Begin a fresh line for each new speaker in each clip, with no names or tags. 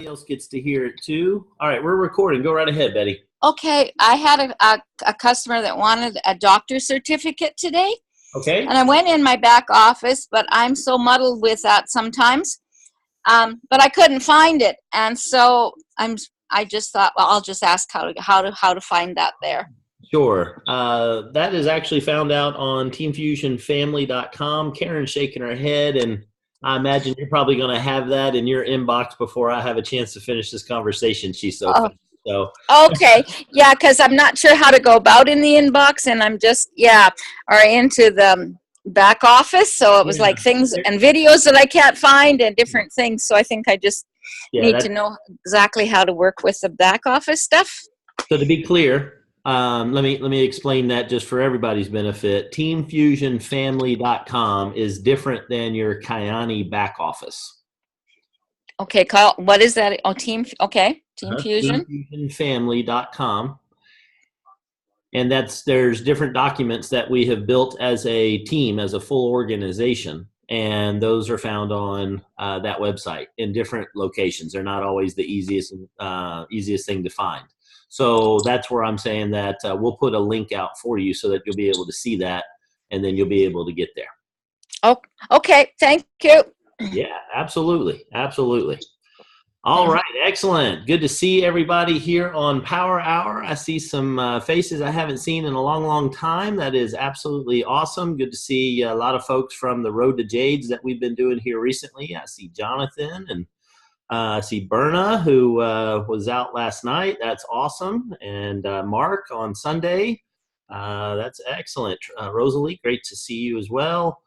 else gets to hear it too. All right, we're recording. Go right ahead, Betty.
Okay, I had a customer that wanted a doctor's certificate today,
Okay.
and I went in my back office, but I'm so muddled with that sometimes. But I couldn't find it, and so I just thought, well, I'll just ask how to find that there.
Sure. That is actually found out on teamfusionfamily.com. Karen's shaking her head, and I imagine you're probably going to have that in your inbox before I have a chance to finish this conversation. She's so
Oh,
fast. So,
okay, yeah, because I'm not sure how to go about in the inbox, and I'm just or into the back office. So it was
yeah,
like things and videos that I can't find and different things. So I think I just
yeah.
need to know exactly how to work with the back office stuff.
So to be clear, let me explain that just for everybody's benefit. Teamfusionfamily.com is different than your Kyani back office.
Okay, Kyle, what is that? Oh, Team Fusion.
Teamfusionfamily.com. And there's different documents that we have built as a team, as a full organization. And those are found on that website in different locations. They're not always the easiest thing to find. So that's where I'm saying that we'll put a link out for you so that you'll be able to see that, and then you'll be able to get there.
Oh, okay. Thank you.
Yeah, absolutely. Absolutely. All right, excellent. Good to see everybody here on Power Hour. I see some faces I haven't seen in a long, long time. That is absolutely awesome. Good to see a lot of folks from the Road to Jades that we've been doing here recently. I see Jonathan, and I see Berna, who was out last night. That's awesome. And Mark on Sunday. That's excellent. Rosalie, great to see you as well.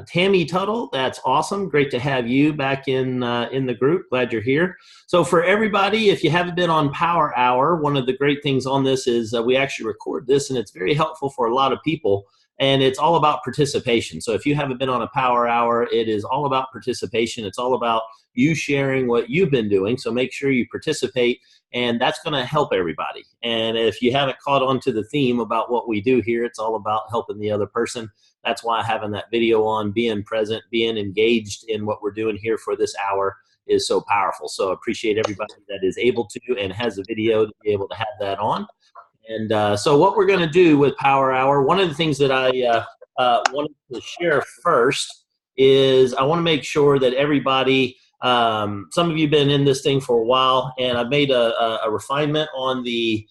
Tammy Tuttle, that's awesome. Great to have you back in the group. Glad you're here. So for everybody, if you haven't been on Power Hour, one of the great things on this is we actually record this, and it's very helpful for a lot of people. And it's all about participation. So if you haven't been on a Power Hour, it is all about participation. It's all about you sharing what you've been doing. So make sure you participate, and that's going to help everybody. And if you haven't caught on to the theme about what we do here, it's all about helping the other person. That's why having that video on, being present, being engaged in what we're doing here for this hour is so powerful. So appreciate everybody that is able to and has a video to be able to have that on. And so what we're going to do with Power Hour, one of the things that I wanted to share first is I want to make sure that everybody, some of you have been in this thing for a while, and I've made a refinement on the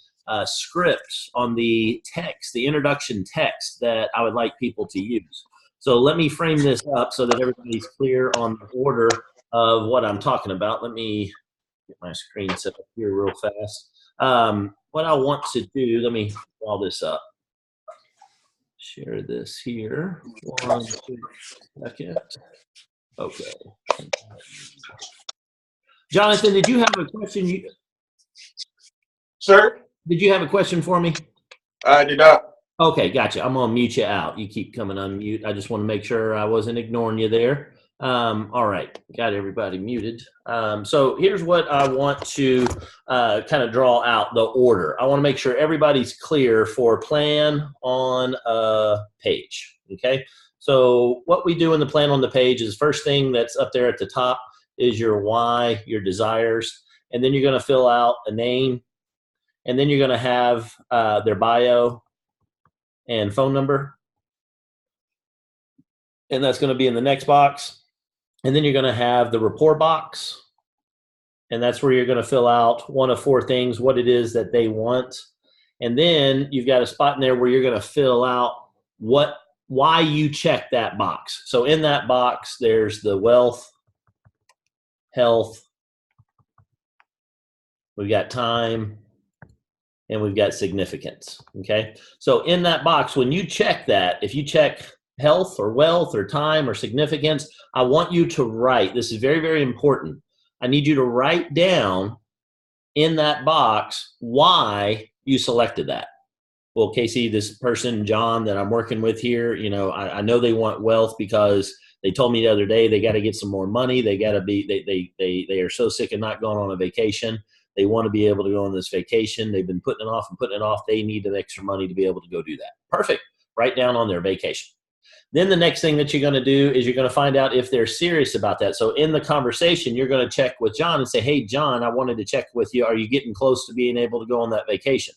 script, on the text, the introduction text that I would like people to use. So let me frame this up so that everybody's clear on the order of what I'm talking about. Let me get my screen set up here real fast. What I want to do, let me draw this up. Share this here. 1 second. Okay. Jonathan, did you have a question?
Sir?
Did you have a question for me?
I did not.
Okay, gotcha. I'm going to mute you out. You keep coming unmute. I just want to make sure I wasn't ignoring you there. All right, got everybody muted. So here's what I want to kind of draw out the order. I want to make sure everybody's clear for plan on a page, okay? So what we do in the plan on the page is first thing that's up there at the top is your why, your desires, and then you're going to fill out a name, and then you're going to have their bio and phone number, and that's going to be in the next box. And then you're going to have the report box, and that's where you're going to fill out one of 4 things, what it is that they want. And then you've got a spot in there where you're going to fill out why you check that box. So in that box, there's the wealth, health, we've got time, and we've got significance, okay? So in that box, when you check that, if you check health or wealth or time or significance, I want you to write, this is very, very important. I need you to write down in that box why you selected that. Well, Casey, this person, John, that I'm working with here, you know, I know they want wealth because they told me the other day they got to get some more money. They got to be, they are so sick of not going on a vacation. They want to be able to go on this vacation. They've been putting it off and putting it off. They need the extra money to be able to go do that. Perfect. Write down on their vacation. Then the next thing that you're going to do is you're going to find out if they're serious about that. So in the conversation, you're going to check with John and say, hey, John, I wanted to check with you. Are you getting close to being able to go on that vacation?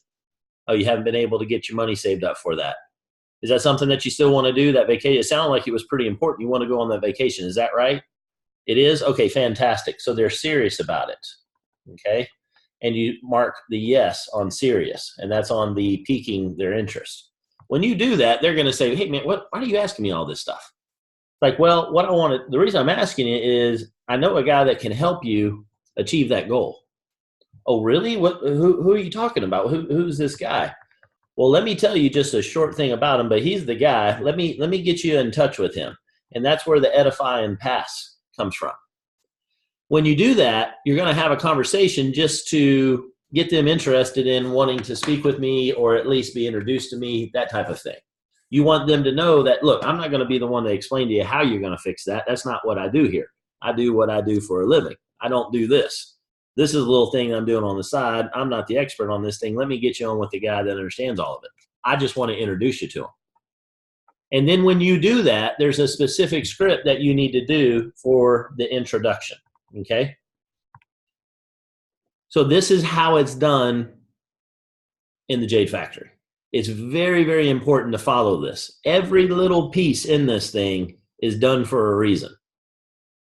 Oh, you haven't been able to get your money saved up for that. Is that something that you still want to do, that vacation? It sounded like it was pretty important. You want to go on that vacation. Is that right? It is? Okay, fantastic. So they're serious about it. Okay. And you mark the yes on serious, and that's on the piquing their interest. When you do that, they're going to say, hey, man, why are you asking me all this stuff? Like, well, the reason I'm asking you is I know a guy that can help you achieve that goal. Oh, really? Who are you talking about? Who's this guy? Well, let me tell you just a short thing about him, but he's the guy. Let me get you in touch with him. And that's where the edify and pass comes from. When you do that, you're going to have a conversation just to get them interested in wanting to speak with me, or at least be introduced to me, that type of thing. You want them to know that, look, I'm not going to be the one to explain to you how you're going to fix that. That's not what I do here. I do what I do for a living. I don't do this. This is a little thing I'm doing on the side. I'm not the expert on this thing. Let me get you on with the guy that understands all of it. I just want to introduce you to him. And then when you do that, there's a specific script that you need to do for the introduction. Okay? So this is how it's done in the Jade Factory. It's very, very important to follow this. Every little piece in this thing is done for a reason.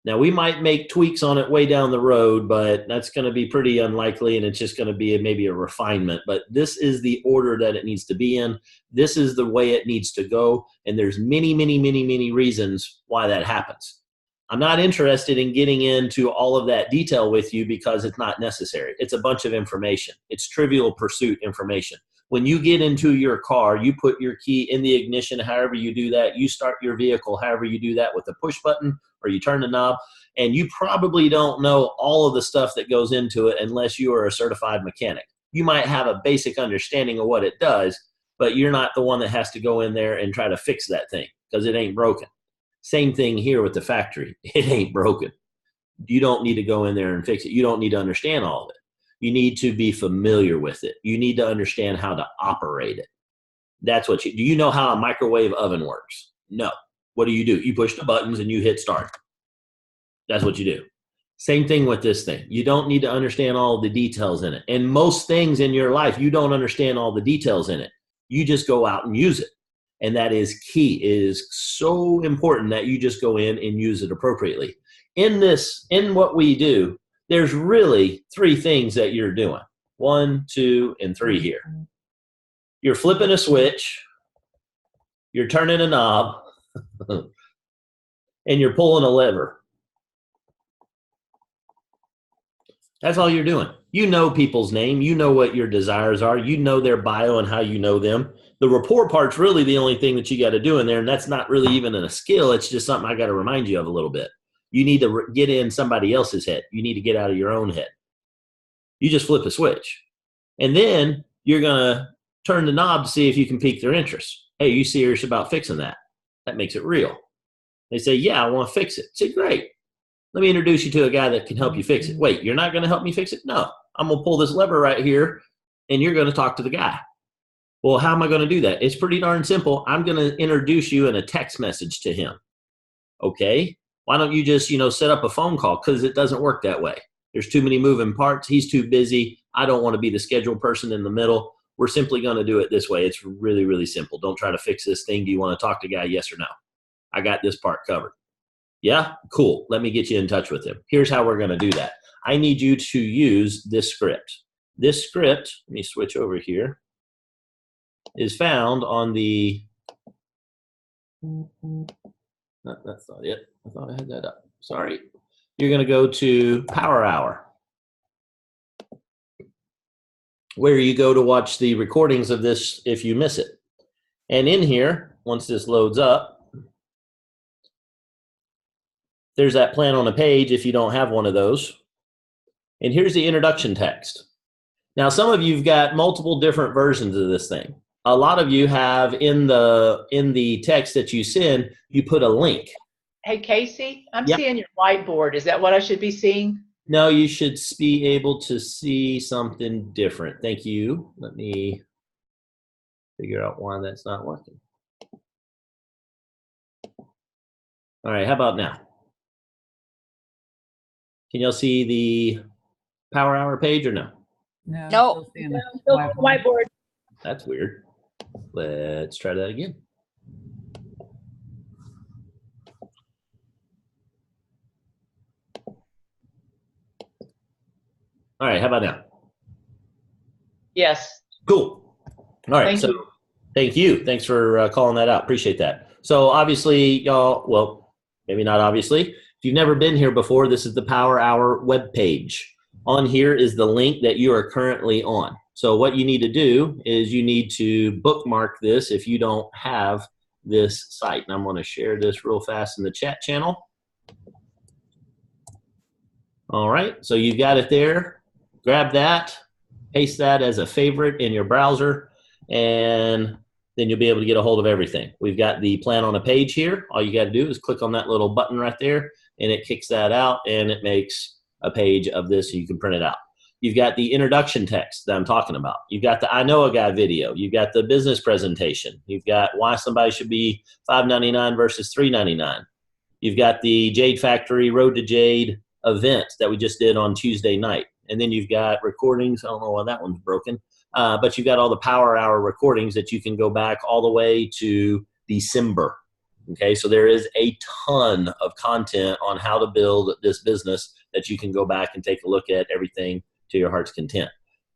Now, we might make tweaks on it way down the road, but that's going to be pretty unlikely, and it's just going to be maybe a refinement. But this is the order that it needs to be in. This is the way it needs to go, and there's many, many, many, many reasons why that happens. I'm not interested in getting into all of that detail with you because it's not necessary. It's a bunch of information. It's Trivial Pursuit information. When you get into your car, you put your key in the ignition, however you do that. You start your vehicle, however you do that, with the push button, or you turn the knob. And you probably don't know all of the stuff that goes into it unless you are a certified mechanic. You might have a basic understanding of what it does, but you're not the one that has to go in there and try to fix that thing because it ain't broken. Same thing here with the factory. It ain't broken. You don't need to go in there and fix it. You don't need to understand all of it. You need to be familiar with it. You need to understand how to operate it. That's what do you know how a microwave oven works? No. What do? You push the buttons and you hit start. That's what you do. Same thing with this thing. You don't need to understand all the details in it. And most things in your life, you don't understand all the details in it. You just go out and use it. And that is key. It is so important that you just go in and use it appropriately. In what we do, there's really three things that you're doing. 1, 2, and 3 here. You're flipping a switch, you're turning a knob, and you're pulling a lever. That's all you're doing. You know people's name. You know what your desires are. You know their bio and how you know them. The rapport part's really the only thing that you got to do in there, and that's not really even a skill. It's just something I got to remind you of a little bit. You need to get in somebody else's head. You need to get out of your own head. You just flip a switch. And then you're going to turn the knob to see if you can pique their interest. Hey, you serious about fixing that? That makes it real. They say, yeah, I want to fix it. Say, great. Let me introduce you to a guy that can help you fix it. Wait, you're not going to help me fix it? No. I'm going to pull this lever right here, and you're going to talk to the guy. Well, how am I going to do that? It's pretty darn simple. I'm going to introduce you in a text message to him. Okay. Why don't you just, set up a phone call? Because it doesn't work that way. There's too many moving parts. He's too busy. I don't want to be the scheduled person in the middle. We're simply going to do it this way. It's really, really simple. Don't try to fix this thing. Do you want to talk to the guy? Yes or no? I got this part covered. Yeah? Cool. Let me get you in touch with him. Here's how we're going to do that. I need you to use this script. This script, let me switch over here, is found on the... No, that's not it. I thought I had that up. Sorry. You're going to go to Power Hour, where you go to watch the recordings of this if you miss it. And in here, once this loads up, there's that plan on a page if you don't have one of those. And here's the introduction text. Now, some of you've got multiple different versions of this thing. A lot of you have in the text that you send, you put a link.
Hey, Casey, I'm seeing your whiteboard. Is that what I should be seeing?
No, you should be able to see something different. Thank you. Let me figure out why that's not working. All right, how about now? Can y'all see the Power Hour page or no?
No.
No.
Still seeing the
Still
whiteboard.
whiteboard.
That's weird. Let's try that again. All right, how about now?
Yes.
Cool. All right,
Thank
so
you.
thank you. Thanks for calling that out. Appreciate that. So obviously, y'all, well, maybe not obviously. If you've never been here before, this is the Power Hour webpage. On here is the link that you are currently on. So what you need to do is you need to bookmark this if you don't have this site. And I'm going to share this real fast in the chat channel. All right, so you've got it there. Grab that, paste that as a favorite in your browser, and then you'll be able to get a hold of everything. We've got the plan on a page here. All you got to do is click on that little button right there, and it kicks that out, and it makes a page of this so you can print it out. You've got the introduction text that I'm talking about. You've got the I Know a Guy video. You've got the business presentation. You've got why somebody should be $5.99 versus $3.99. You've got the Jade Factory Road to Jade event that we just did on Tuesday night. And then you've got recordings. I don't know why that one's broken. But you've got all the Power Hour recordings that you can go back all the way to December. Okay, so there is a ton of content on how to build this business that you can go back and take a look at everything to your heart's content.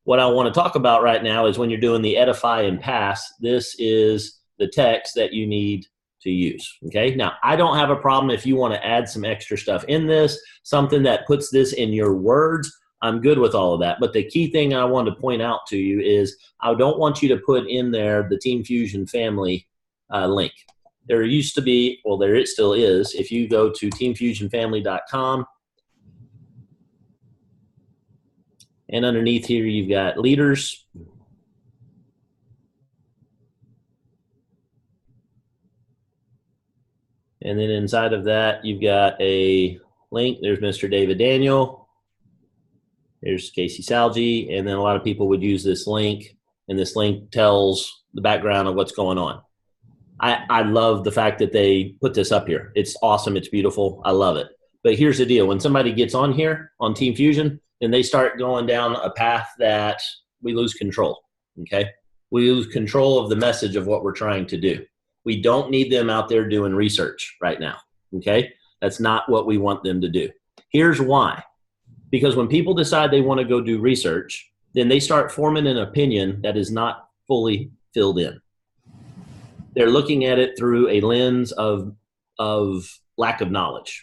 What I want to talk about right now is when you're doing the Edify and Pass, this is the text that you need to use. Okay, now I don't have a problem if you want to add some extra stuff in this, something that puts this in your words. I'm good with all of that. But the key thing I want to point out to you is I don't want you to put in there the Team Fusion family link. There used to be, well, there it still is. If you go to teamfusionfamily.com, and underneath here, you've got leaders. And then inside of that, you've got a link. There's Mr. David Daniel. There's Casey Salgi. And then a lot of people would use this link. And this link tells the background of what's going on. I love the fact that they put this up here. It's awesome. It's beautiful. I love it. But here's the deal. When somebody gets on here on Team Fusion, then they start going down a path that we lose control, okay? We lose control of the message of what we're trying to do. We don't need them out there doing research right now, okay? That's not what we want them to do. Here's why. Because when people decide they want to go do research, then they start forming an opinion that is not fully filled in. They're looking at it through a lens of lack of knowledge.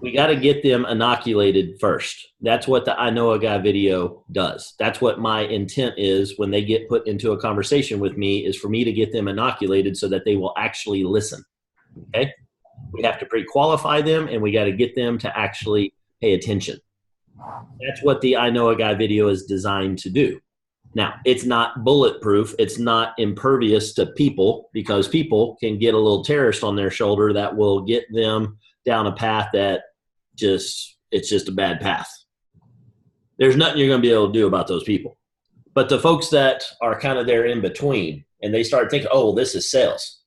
We got to get them inoculated first. That's what the I Know a Guy video does. That's what my intent is when they get put into a conversation with me, is for me to get them inoculated so that they will actually listen. Okay? We have to pre-qualify them, and we got to get them to actually pay attention. That's what the I Know a Guy video is designed to do. Now, it's not bulletproof. It's not impervious to people, because people can get a little terrorist on their shoulder that will get them down a path that it's just a bad path. There's nothing you're going to be able to do about those people. But the folks that are kind of there in between, and they start thinking, oh, well, this is sales.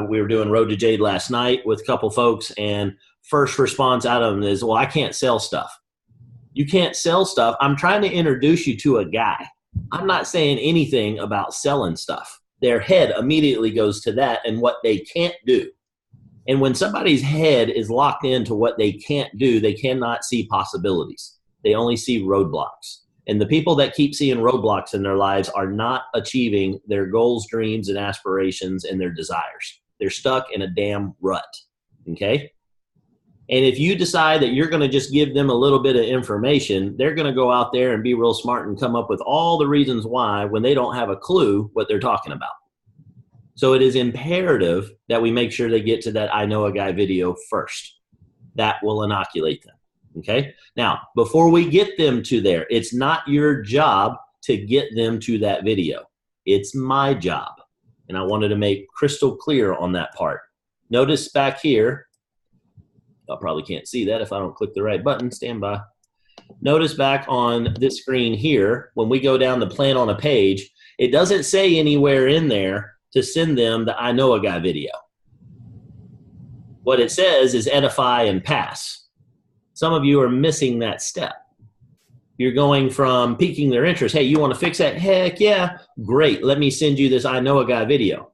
We were doing Road to Jade last night with a couple folks, and first response out of them is, well, I can't sell stuff. You can't sell stuff. I'm trying to introduce you to a guy. I'm not saying anything about selling stuff. Their head immediately goes to that and what they can't do. And when somebody's head is locked into what they can't do, they cannot see possibilities. They only see roadblocks. And the people that keep seeing roadblocks in their lives are not achieving their goals, dreams, and aspirations and their desires. They're stuck in a damn rut, okay? And if you decide that you're going to just give them a little bit of information, they're going to go out there and be real smart and come up with all the reasons why when they don't have a clue what they're talking about. So it is imperative that we make sure they get to that I Know a Guy video first. That will inoculate them, okay? Now, before we get them to there, it's not your job to get them to that video. It's my job. And I wanted to make crystal clear on that part. Notice back here, I probably can't see that if I don't click the right button. Stand by. Notice back on this screen here, when we go down the plan on a page, it doesn't say anywhere in there to send them the I Know a Guy video. What it says is edify and pass. Some of you are missing that step. You're going from piquing their interest. Hey, you want to fix that? Heck yeah. Great. Let me send you this I Know a Guy video.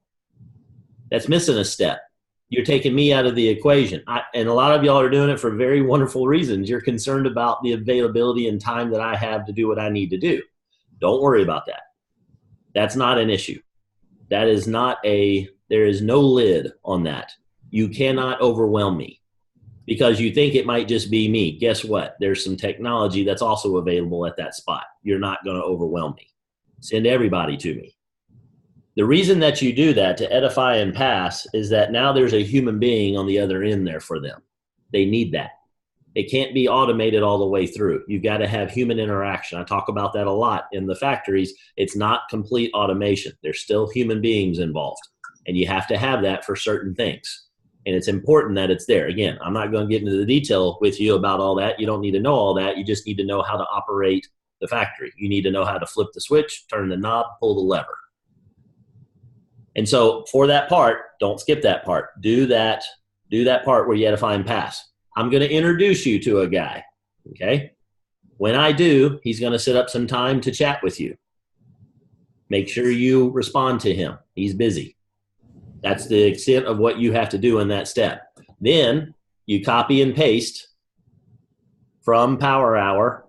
That's missing a step. You're taking me out of the equation. And a lot of y'all are doing it for very wonderful reasons. You're concerned about the availability and time that I have to do what I need to do. Don't worry about that. That's not an issue. That is not there is no lid on that. You cannot overwhelm me because you think it might just be me. Guess what? There's some technology that's also available at that spot. You're not going to overwhelm me. Send everybody to me. The reason that you do that, to edify and pass, is that now there's a human being on the other end there for them. They need that. It can't be automated all the way through. You've got to have human interaction. I talk about that a lot in the factories. It's not complete automation. There's still human beings involved, and you have to have that for certain things. And it's important that it's there. Again, I'm not going to get into the detail with you about all that. You don't need to know all that. You just need to know how to operate the factory. You need to know how to flip the switch, turn the knob, pull the lever. And so for that part, don't skip that part. Do that part where you edify and pass. I'm going to introduce you to a guy, okay? When I do, he's going to set up some time to chat with you. Make sure you respond to him. He's busy. That's the extent of what you have to do in that step. Then you copy and paste from Power Hour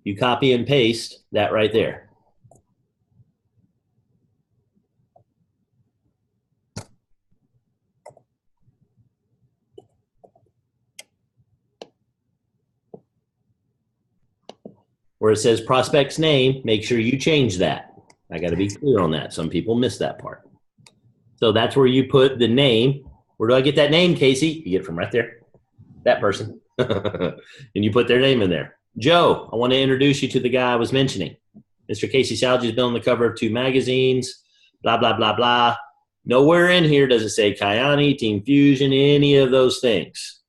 you copy and paste that right there. Where it says prospect's name, make sure you change that. I got to be clear on that. Some people miss that part. So that's where you put the name. Where do I get that name, Casey? You get it from right there. That person. And you put their name in there. Joe, I want to introduce you to the guy I was mentioning. Mr. Casey Salge has been on the cover of 2 magazines, blah, blah, blah, blah. Nowhere in here does it say Kyani, Team Fusion, any of those things.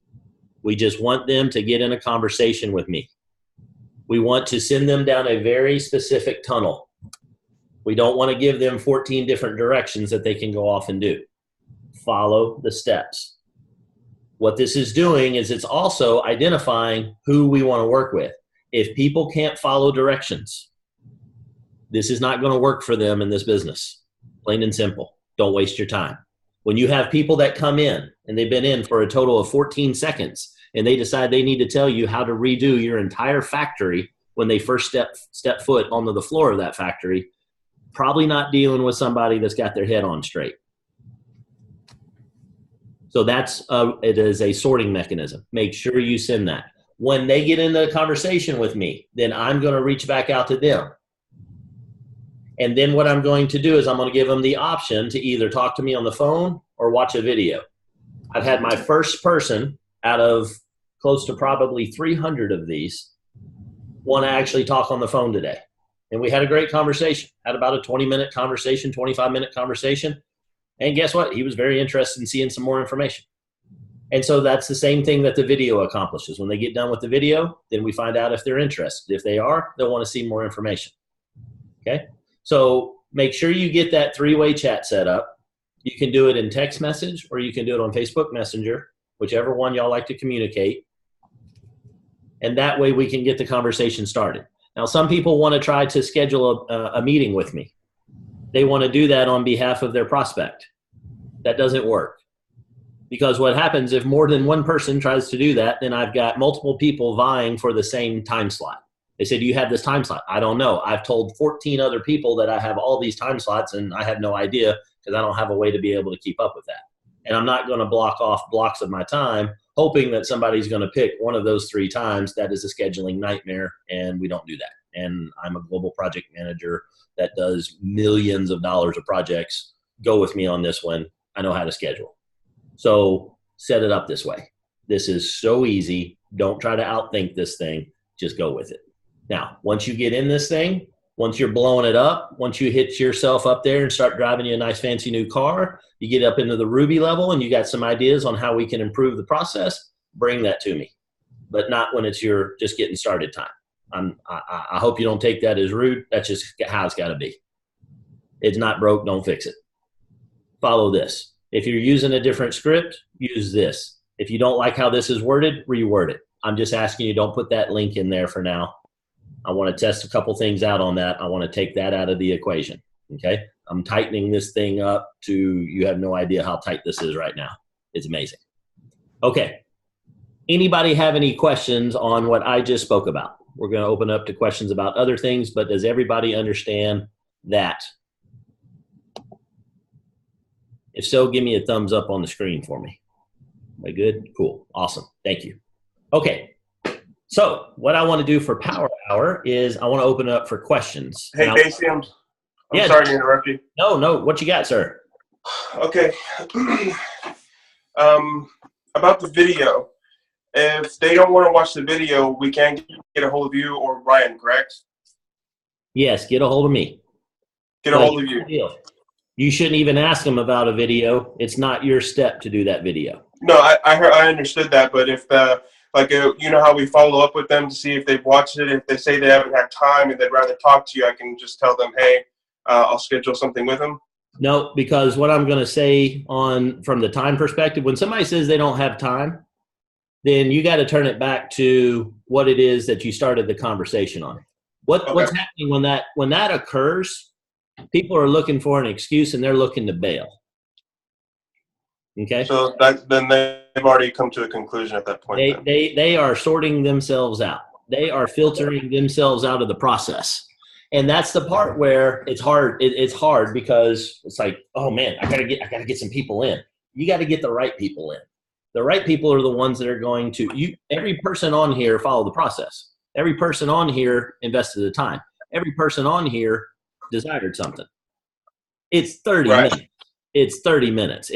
We just want them to get in a conversation with me. We want to send them down a very specific tunnel. We don't want to give them 14 different directions that they can go off and do. Follow the steps. What this is doing is it's also identifying who we want to work with. If people can't follow directions, this is not going to work for them in this business. Plain and simple. Don't waste your time. When you have people that come in and they've been in for a total of 14 seconds and they decide they need to tell you how to redo your entire factory when they first step foot onto the floor of that factory, probably not dealing with somebody that's got their head on straight. So it is a sorting mechanism. Make sure you send that. When they get into a conversation with me, then I'm going to reach back out to them. And then what I'm going to do is I'm going to give them the option to either talk to me on the phone or watch a video. I've had my first person out of close to probably 300 of these want to actually talk on the phone today. And we had a great conversation, had about a 20-minute conversation, 25-minute conversation. And guess what? He was very interested in seeing some more information. And so that's the same thing that the video accomplishes. When they get done with the video, then we find out if they're interested. If they are, they'll want to see more information. Okay? So make sure you get that 3-way chat set up. You can do it in text message or you can do it on Facebook Messenger, whichever one y'all like to communicate. And that way we can get the conversation started. Now, some people want to try to schedule a meeting with me. They want to do that on behalf of their prospect. That doesn't work. Because what happens if more than one person tries to do that, then I've got multiple people vying for the same time slot. They say, do you have this time slot? I don't know. I've told 14 other people that I have all these time slots and I have no idea because I don't have a way to be able to keep up with that. And I'm not going to block off blocks of my time hoping that somebody's going to pick one of those 3 times. That is a scheduling nightmare, and we don't do that. And I'm a global project manager that does millions of dollars of projects. Go with me on this one. I know how to schedule. So set it up this way. This is so easy. Don't try to outthink this thing. Just go with it. Now, once you get in this thing, once you're blowing it up, once you hit yourself up there and start driving you a nice fancy new car, you get up into the Ruby level and you got some ideas on how we can improve the process, bring that to me. But not when it's your just getting started time. I hope you don't take that as rude. That's just how it's got to be. It's not broke, don't fix it. Follow this. If you're using a different script, use this. If you don't like how this is worded, reword it. I'm just asking you, don't put that link in there for now. I want to test a couple things out on that. I want to take that out of the equation. Okay. I'm tightening this thing up to, you have no idea how tight this is right now. It's amazing. Okay. Anybody have any questions on what I just spoke about? We're going to open up to questions about other things, but does everybody understand that? If so, give me a thumbs up on the screen for me. Am I good? Cool. Awesome. Thank you. Okay. So what I want to do for Power Hour is I want to open it up for questions.
Hey,
now,
Basie, I'm sorry to interrupt you.
No. What you got, sir?
Okay. About the video. If they don't want to watch the video, we can get a hold of you or Ryan, correct?
Yes, get a hold of me.
Get a hold of you.
You shouldn't even ask them about a video. It's not your step to do that video.
No, I understood that, but if you know how we follow up with them to see if they've watched it. If they say they haven't had time and they'd rather talk to you, I can just tell them, hey, I'll schedule something with them.
No, because what I'm going to say from the time perspective, when somebody says they don't have time, then you got to turn it back to what it is that you started the conversation on. What's happening when that occurs? People are looking for an excuse and they're looking to bail. Okay.
So then they've already come to a conclusion at that point.
They are sorting themselves out. They are filtering themselves out of the process. And that's the part where it's hard. It's hard because it's like, oh man, I gotta get some people in. You got to get the right people in. The right people are the ones that are going to, every person on here follow the process. Every person on here invested the time. Every person on here desired something. It's 30 minutes. It's 30 minutes.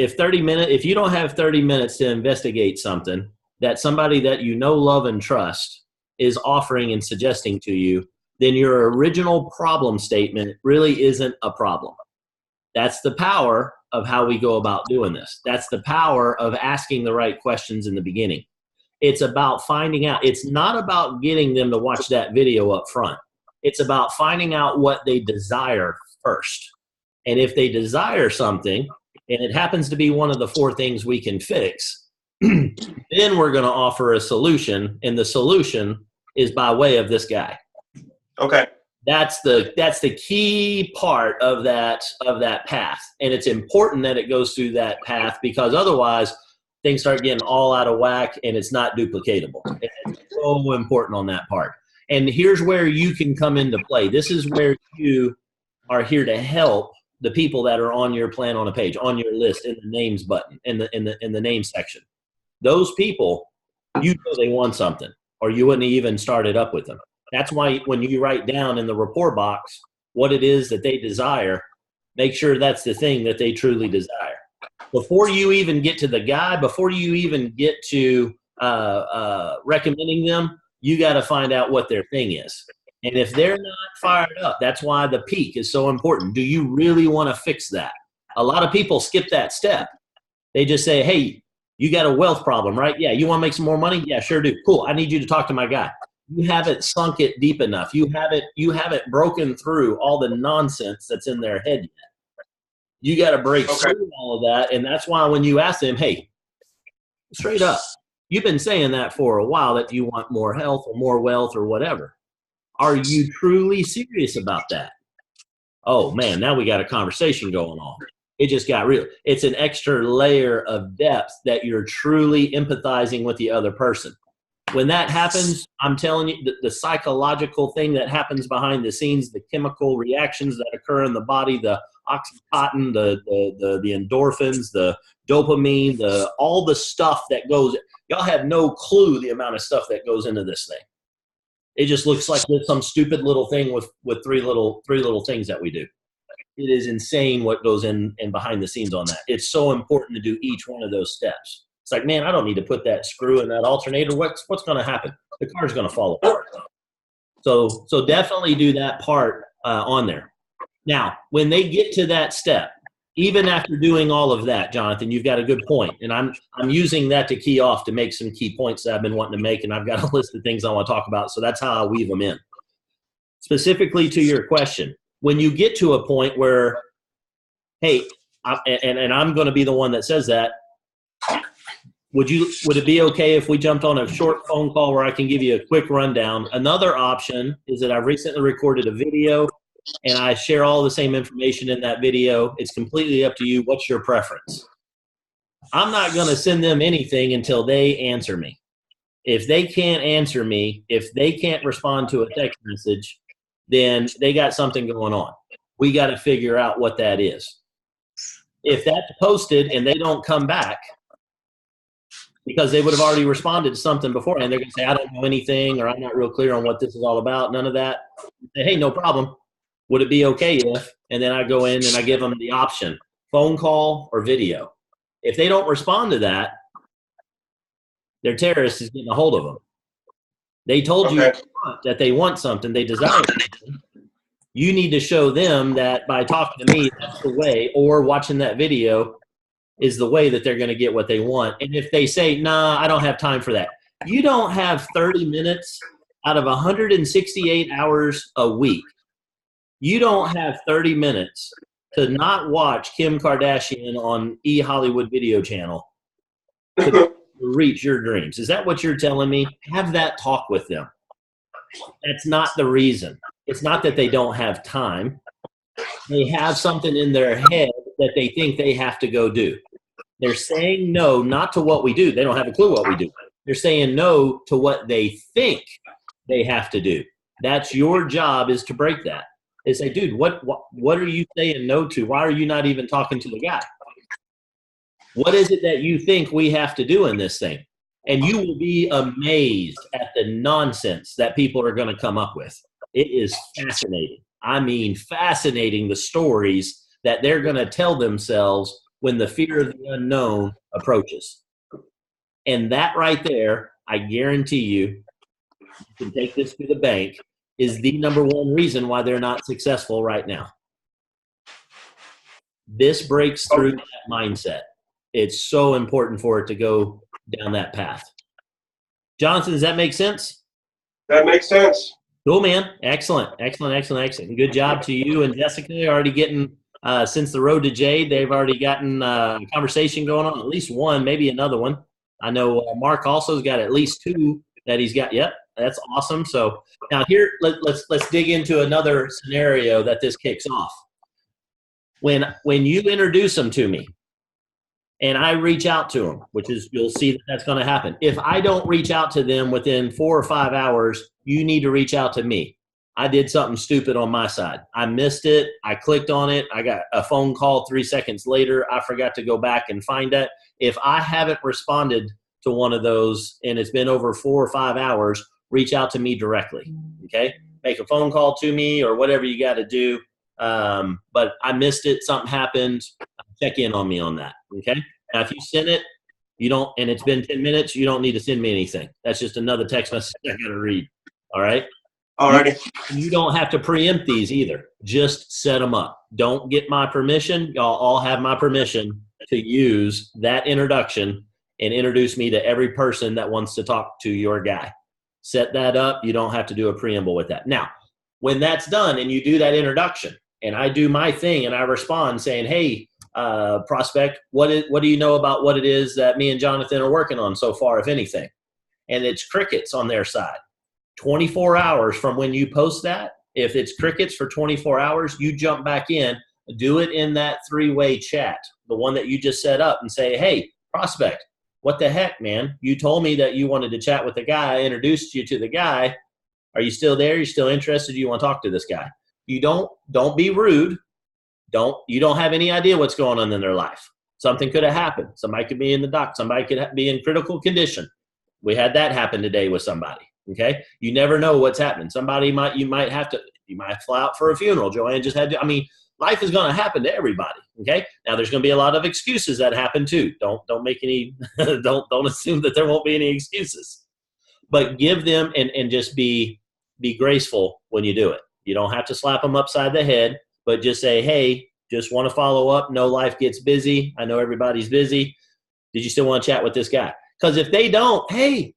If you don't have 30 minutes to investigate something that somebody that you know, love, and trust is offering and suggesting to you, then your original problem statement really isn't a problem. That's the power of how we go about doing this. That's the power of asking the right questions in the beginning. It's about finding out. It's not about getting them to watch that video up front. It's about finding out what they desire first. And if they desire something, and it happens to be one of the 4 things we can fix, then we're going to offer a solution, and the solution is by way of this guy.
Okay.
That's the key part of that path. And it's important that it goes through that path, because otherwise things start getting all out of whack and it's not duplicatable. It's so important on that part. And here's where you can come into play. This is where you are here to help the people that are on your plan on a page, on your list, in the names button, in the name section. Those people, you know they want something, or you wouldn't have even started up with them. That's why when you write down in the report box what it is that they desire, make sure that's the thing that they truly desire. Before you even get to the guy, before you even get to recommending them, you got to find out what their thing is. And if they're not fired up, that's why the peak is so important. Do you really want to fix that? A lot of people skip that step. They just say, hey, you got a wealth problem, right? Yeah, you want to make some more money? Yeah, sure do. Cool. I need you to talk to my guy. You haven't sunk it deep enough. You haven't broken through all the nonsense that's in their head yet. You got to break through all of that. And that's why when you ask them, hey, straight up, you've been saying that for a while, that you want more health or more wealth or whatever. Are you truly serious about that? Oh man, now we got a conversation going on. It just got real. It's an extra layer of depth that you're truly empathizing with the other person. When that happens, I'm telling you, the psychological thing that happens behind the scenes, the chemical reactions that occur in the body, the oxytocin, the endorphins, the dopamine, all the stuff that goes, y'all have no clue the amount of stuff that goes into this thing. It just looks like some stupid little thing with three little things that we do. It is insane what goes in behind the scenes on that. It's so important to do each one of those steps. It's like, man, I don't need to put that screw in that alternator. What's going to happen? The car's going to fall apart. So definitely do that part on there. Now, when they get to that step, even after doing all of that, Jonathan, you've got a good point. And I'm using that to key off to make some key points that I've been wanting to make. And I've got a list of things I want to talk about. So that's how I weave them in. specifically to your question, when you get to a point where, hey, and I'm going to be the one that says that, would it be okay if we jumped on a short phone call where I can give you a quick rundown? Another option is that I've recently recorded a video and I share all the same information in that video. It's completely up to you. What's your preference? I'm not going to send them anything until they answer me. If they can't answer me, if they can't respond to a text message, then they got something going on. We got to figure out what that is. If that's posted and they don't come back, because they would have already responded to something before, and they're going to say, I don't know anything, or I'm not real clear on what this is all about, none of that. Say, hey, no problem. Would it be okay if? And then I go in and I give them the option, phone call or video. If they don't respond to that, their terrorist is getting a hold of them. They told you that they want something, they desire something. You need to show them that by talking to me, that's the way, or watching that video is the way that they're going to get what they want. And if they say, nah, I don't have time for that. You don't have 30 minutes out of 168 hours a week. You don't have 30 minutes to not watch Kim Kardashian on eHollywood Video Channel to reach your dreams. Is that what you're telling me? Have that talk with them. That's not the reason. It's not that they don't have time. They have something in their head that they think they have to go do. They're saying no, not to what we do. They don't have a clue what we do. They're saying no to what they think they have to do. That's your job, is to break that. They say, dude, what are you saying no to? Why are you not even talking to the guy? What is it that you think we have to do in this thing? And you will be amazed at the nonsense that people are going to come up with. It is fascinating. I mean, fascinating, the stories that they're going to tell themselves when the fear of the unknown approaches. And that right there, I guarantee you can take this to the bank, is the number one reason why they're not successful right now. This breaks through that mindset. It's so important for it to go down that path. Jonathan, does that make sense?
That makes sense.
Cool, man. Excellent. Good job to you and Jessica. They're already getting, since the Road to Jade, they've already gotten a conversation going on, at least one, maybe another one. I know Mark also has got at least two that he's got. Yep, that's awesome. So now here, let's dig into another scenario that this kicks off. When you introduce them to me, and I reach out to them, which is, you'll see that that's going to happen. If I don't reach out to them within 4 or 5 hours, you need to reach out to me. I did something stupid on my side. I missed it. I clicked on it. I got a phone call 3 seconds later. I forgot to go back and find that. If I haven't responded to one of those and it's been over 4 or 5 hours, reach out to me directly, okay? Make a phone call to me or whatever you got to do. But I missed it. Something happened. Check in on me on that, okay? Now, if you send it, you don't, and it's been 10 minutes, you don't need to send me anything. That's just another text message I got to read, all right?
Alrighty.
You don't have to preempt these either. Just set them up. Don't get my permission. Y'all all have my permission to use that introduction and introduce me to every person that wants to talk to your guy. Set that up. You don't have to do a preamble with that. Now, when that's done and you do that introduction and I do my thing and I respond saying, hey, prospect, what do you know about what it is that me and Jonathan are working on so far, if anything? And it's crickets on their side. 24 hours from when you post that, if it's crickets for 24 hours, you jump back in, do it in that 3-way chat, the one that you just set up, and say, hey, prospect, what the heck, man? You told me that you wanted to chat with the guy. I introduced you to the guy. Are you still there? You still interested? Do you want to talk to this guy? You don't be rude. You don't have any idea what's going on in their life. Something could have happened. Somebody could be in the dock. Somebody could be in critical condition. We had that happen today with somebody. Okay. You never know what's happening. You might fly out for a funeral. Joanne just had to, life is going to happen to everybody. Okay. Now there's going to be a lot of excuses that happen too. Don't make any, don't assume that there won't be any excuses, but give them and just be graceful when you do it. You don't have to slap them upside the head, but just say, hey, just want to follow up. No, life gets busy. I know everybody's busy. Did you still want to chat with this guy? Because if they don't, hey,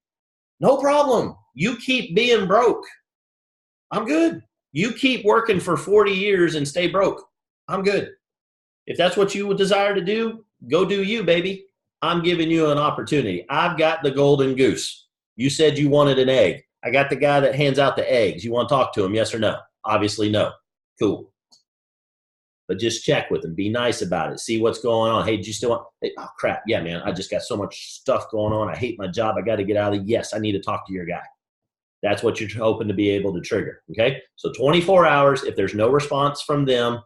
no problem. You keep being broke. I'm good. You keep working for 40 years and stay broke. I'm good. If that's what you would desire to do, go do you, baby. I'm giving you an opportunity. I've got the golden goose. You said you wanted an egg. I got the guy that hands out the eggs. You want to talk to him, yes or no? Obviously, no. Cool. But just check with him. Be nice about it. See what's going on. Hey, do you still want? Hey, oh, crap. Yeah, man. I just got so much stuff going on. I hate my job. I got to get out of it. Yes, I need to talk to your guy. That's what you're hoping to be able to trigger. Okay. So 24 hours. If there's no response from them,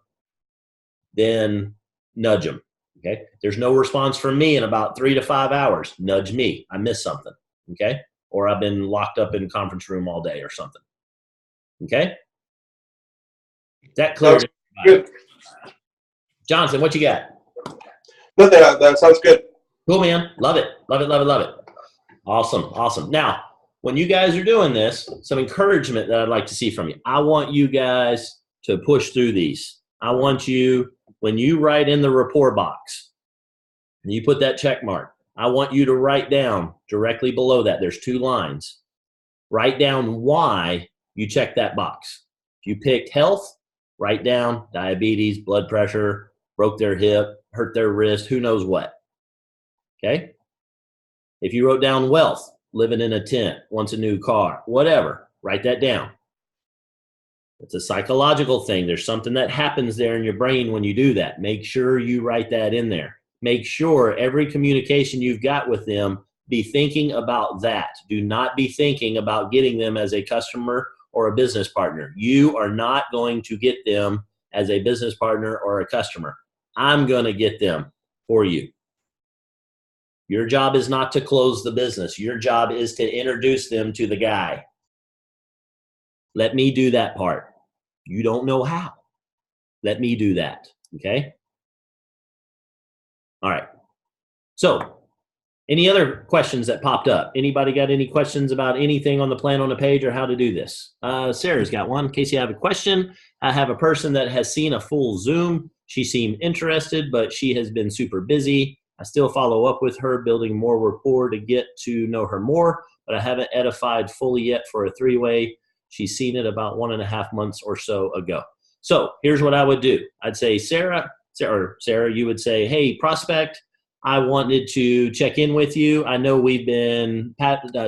then nudge them. Okay. If there's no response from me in about 3 to 5 hours, nudge me. I missed something. Okay. Or I've been locked up in conference room all day or something. Okay. That clear?
Good.
Johnson, what you got?
Nothing. That sounds good.
Cool, man. Love it. Love it, love it, love it. Awesome, awesome. Now, when you guys are doing this, some encouragement that I'd like to see from you. I want you guys to push through these. I want you, when you write in the rapport box, and you put that check mark, I want you to write down directly below that. There's 2 lines. Write down why you checked that box. If you picked health, write down diabetes, blood pressure, broke their hip, hurt their wrist, who knows what. Okay? If you wrote down wealth, living in a tent, wants a new car, whatever, write that down. It's a psychological thing. There's something that happens there in your brain when you do that. Make sure you write that in there. Make sure every communication you've got with them, be thinking about that. Do not be thinking about getting them as a customer or a business partner. You are not going to get them as a business partner or a customer. I'm going to get them for you. Your job is not to close the business. Your job is to introduce them to the guy. Let me do that part. You don't know how. Let me do that. Okay? All right. So, any other questions that popped up? Anybody got any questions about anything on the plan on the page or how to do this? Sarah's got one. In case you have a question, I have a person that has seen a full Zoom. She seemed interested, but she has been super busy. I still follow up with her, building more rapport to get to know her more, but I haven't edified fully yet for a 3-way. She's seen it about 1.5 months or so ago. So here's what I would do. I'd say, Sarah, you would say, hey, prospect, I wanted to check in with you. I know we've been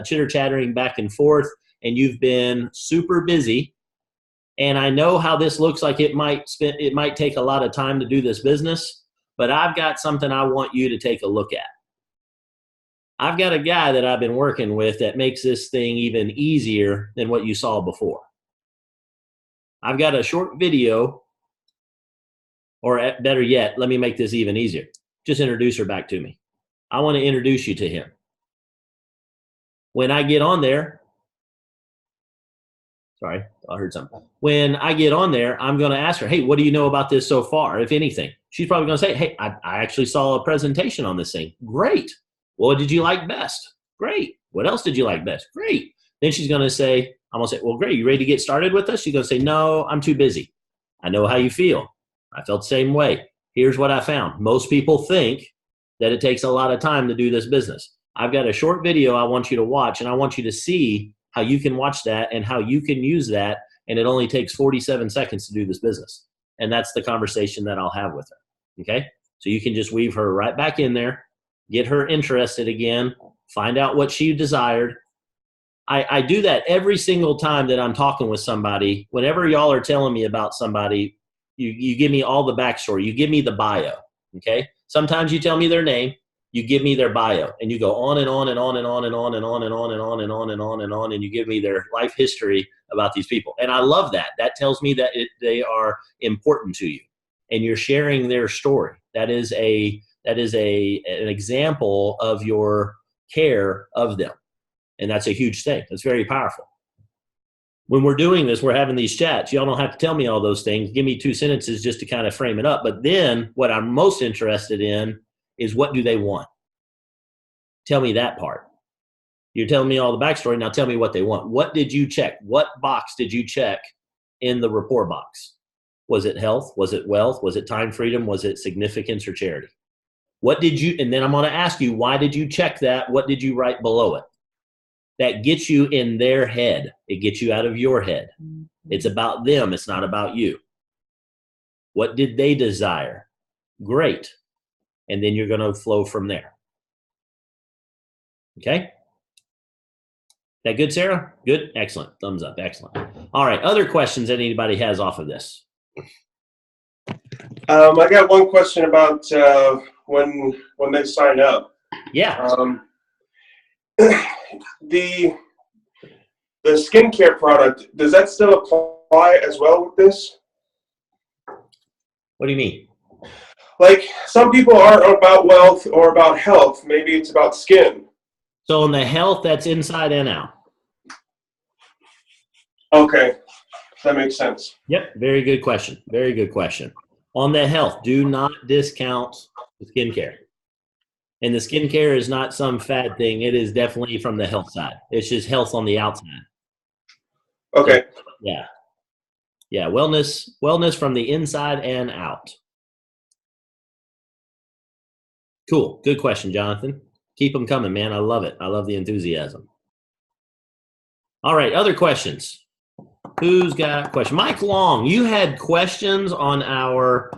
chitter-chattering back and forth, and you've been super busy. And I know how this looks like it might take a lot of time to do this business, but I've got something I want you to take a look at. I've got a guy that I've been working with that makes this thing even easier than what you saw before. I've got a short video, or better yet, let me make this even easier. Just introduce her back to me. I want to introduce you to him. When I get on there, sorry, I heard something. When I get on there, I'm going to ask her, hey, what do you know about this so far, if anything? She's probably going to say, hey, I actually saw a presentation on this thing. Great. What did you like best? Great. What else did you like best? Great. Then she's going to say, I'm going to say, well, great. You ready to get started with us? She's going to say, no, I'm too busy. I know how you feel. I felt the same way. Here's what I found. Most people think that it takes a lot of time to do this business. I've got a short video I want you to watch, and I want you to see how you can watch that and how you can use that, and it only takes 47 seconds to do this business. And that's the conversation that I'll have with her, okay? So you can just weave her right back in there, get her interested again, find out what she desired. I do that every single time that I'm talking with somebody. Whenever y'all are telling me about somebody, you give me all the backstory. You give me the bio, okay? Sometimes you tell me their name. You give me their bio, and you go on and on and on and on and on and on and on and on and on and on and on, and you give me their life history about these people. And I love that. That tells me that they are important to you, and you're sharing their story. That is an example of your care of them, and that's a huge thing. That's very powerful. When we're doing this, we're having these chats. Y'all don't have to tell me all those things. Give me 2 sentences just to kind of frame it up. But then what I'm most interested in is, what do they want? Tell me that part. You're telling me all the backstory. Now tell me what they want. What did you check? What box did you check in the rapport box? Was it health? Was it wealth? Was it time freedom? Was it significance or charity? What did you, and then I'm going to ask you, why did you check that? What did you write below it? that gets you in their head. It gets you out of your head. It's about them. It's not about you. What did they desire? Great. And then you're going to flow from there. Okay? That good, Sarah? Good? Excellent. Thumbs up. Excellent. All right. Other questions that anybody has off of this?
I got one question about when they sign up.
Yeah.
The skincare product, does that still apply as well with this?
What do you mean?
Like, some people aren't about wealth or about health. Maybe it's about skin.
So on the health, that's inside and out.
Okay, that makes sense.
Yep. Very good question. Very good question. On the health, do not discount the skincare. And the skincare is not some fad thing. It is definitely from the health side. It's just health on the outside.
Okay.
So, yeah. Yeah. Wellness from the inside and out. Cool. Good question, Jonathan. Keep them coming, man. I love it. I love the enthusiasm. All right. Other questions? Who's got a question? Mike Long, you had questions on our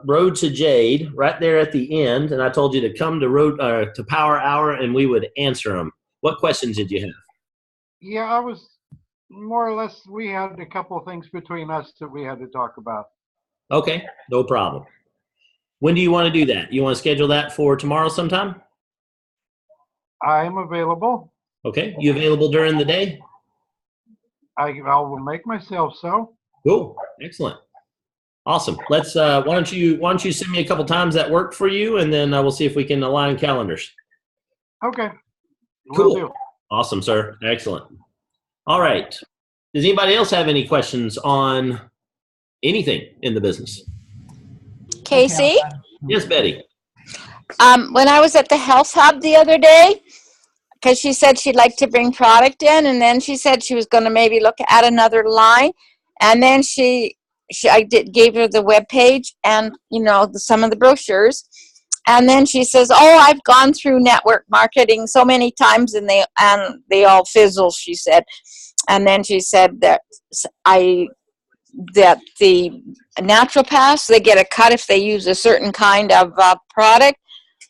Road to Jade right there at the end, and I told you to come to Power Hour and we would answer them. What questions did you have?
Yeah, I was more or less, we had a couple of things between us that we had to talk about.
Okay, no problem. When do you want to do that? You want to schedule that for tomorrow sometime?
I'm available.
Okay, you available during the day?
I will make myself so.
Cool, excellent, awesome. Let's. Why don't you send me a couple times that worked for you, and then we'll see if we can align calendars.
Okay.
Cool.
Will do.
Awesome, sir. Excellent. All right. Does anybody else have any questions on anything in the business?
Casey,
Yes, Betty.
when I was at the Health Hub the other day, because she said she'd like to bring product in, and then she said she was going to maybe look at another line, and then gave her the web page and some of the brochures, and then she says, "Oh, I've gone through network marketing so many times, and they all fizzle," she said, and then she said that the naturopaths, they get a cut if they use a certain kind of product,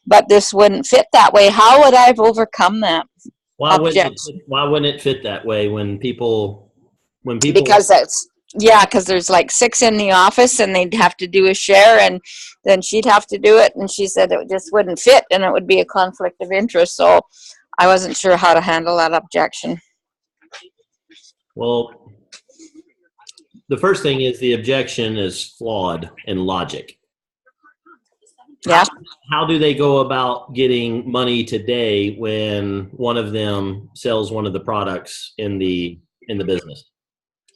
but this wouldn't fit that way. How would I have overcome that?
Why wouldn't it fit that way when people
Because because there's like 6 in the office and they'd have to do a share, and then she'd have to do it, and she said it just wouldn't fit and it would be a conflict of interest, so I wasn't sure how to handle that objection.
Well, the first thing is the objection is flawed in logic.
Yeah.
How do they go about getting money today when one of them sells one of the products in the business?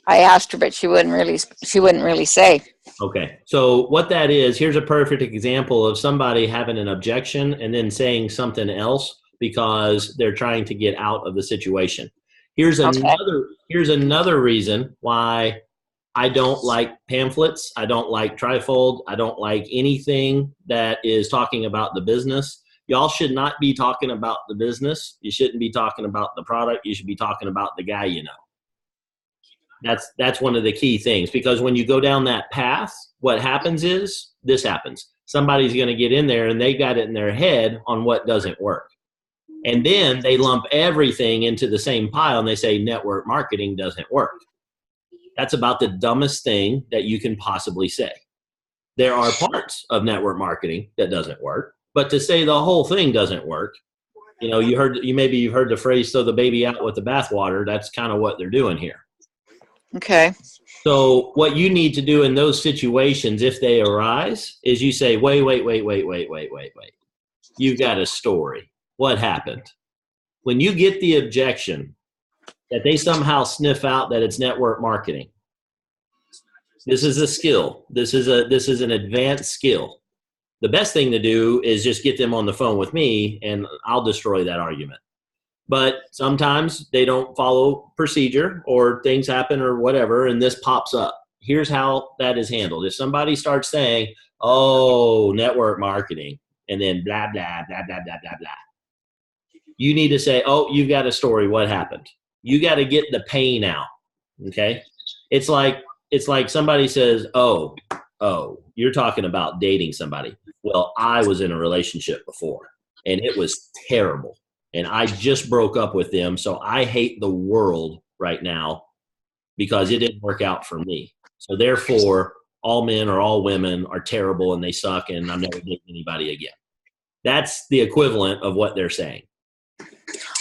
I asked her, but she wouldn't really say.
Okay. So what that is, here's a perfect example of somebody having an objection and then saying something else because they're trying to get out of the situation. Here's another reason why I don't like pamphlets. I don't like Trifold. I don't like anything that is talking about the business. Y'all should not be talking about the business. You shouldn't be talking about the product. You should be talking about the guy you know. That's one of the key things, because when you go down that path, what happens is this happens. Somebody's going to get in there and they got it in their head on what doesn't work. And then they lump everything into the same pile and they say network marketing doesn't work. That's about the dumbest thing that you can possibly say. There are parts of network marketing that doesn't work, but to say the whole thing doesn't work, you've heard the phrase "throw the baby out with the bathwater." That's kind of what they're doing here.
Okay.
So what you need to do in those situations, if they arise, is you say, wait. You've got a story. What happened? When you get the objection that they somehow sniff out that it's network marketing, this is a skill. This is an advanced skill. The best thing to do is just get them on the phone with me and I'll destroy that argument. But sometimes they don't follow procedure or things happen or whatever, and this pops up. Here's how that is handled. If somebody starts saying, "Oh, network marketing," and then blah, blah, blah, blah, blah, blah, blah. You need to say, oh, you've got a story. What happened? You got to get the pain out. Okay. It's like somebody says, oh, you're talking about dating somebody. Well, I was in a relationship before and it was terrible. And I just broke up with them. So I hate the world right now because it didn't work out for me. So therefore, all men or all women are terrible and they suck and I'm never dating anybody again. That's the equivalent of what they're saying.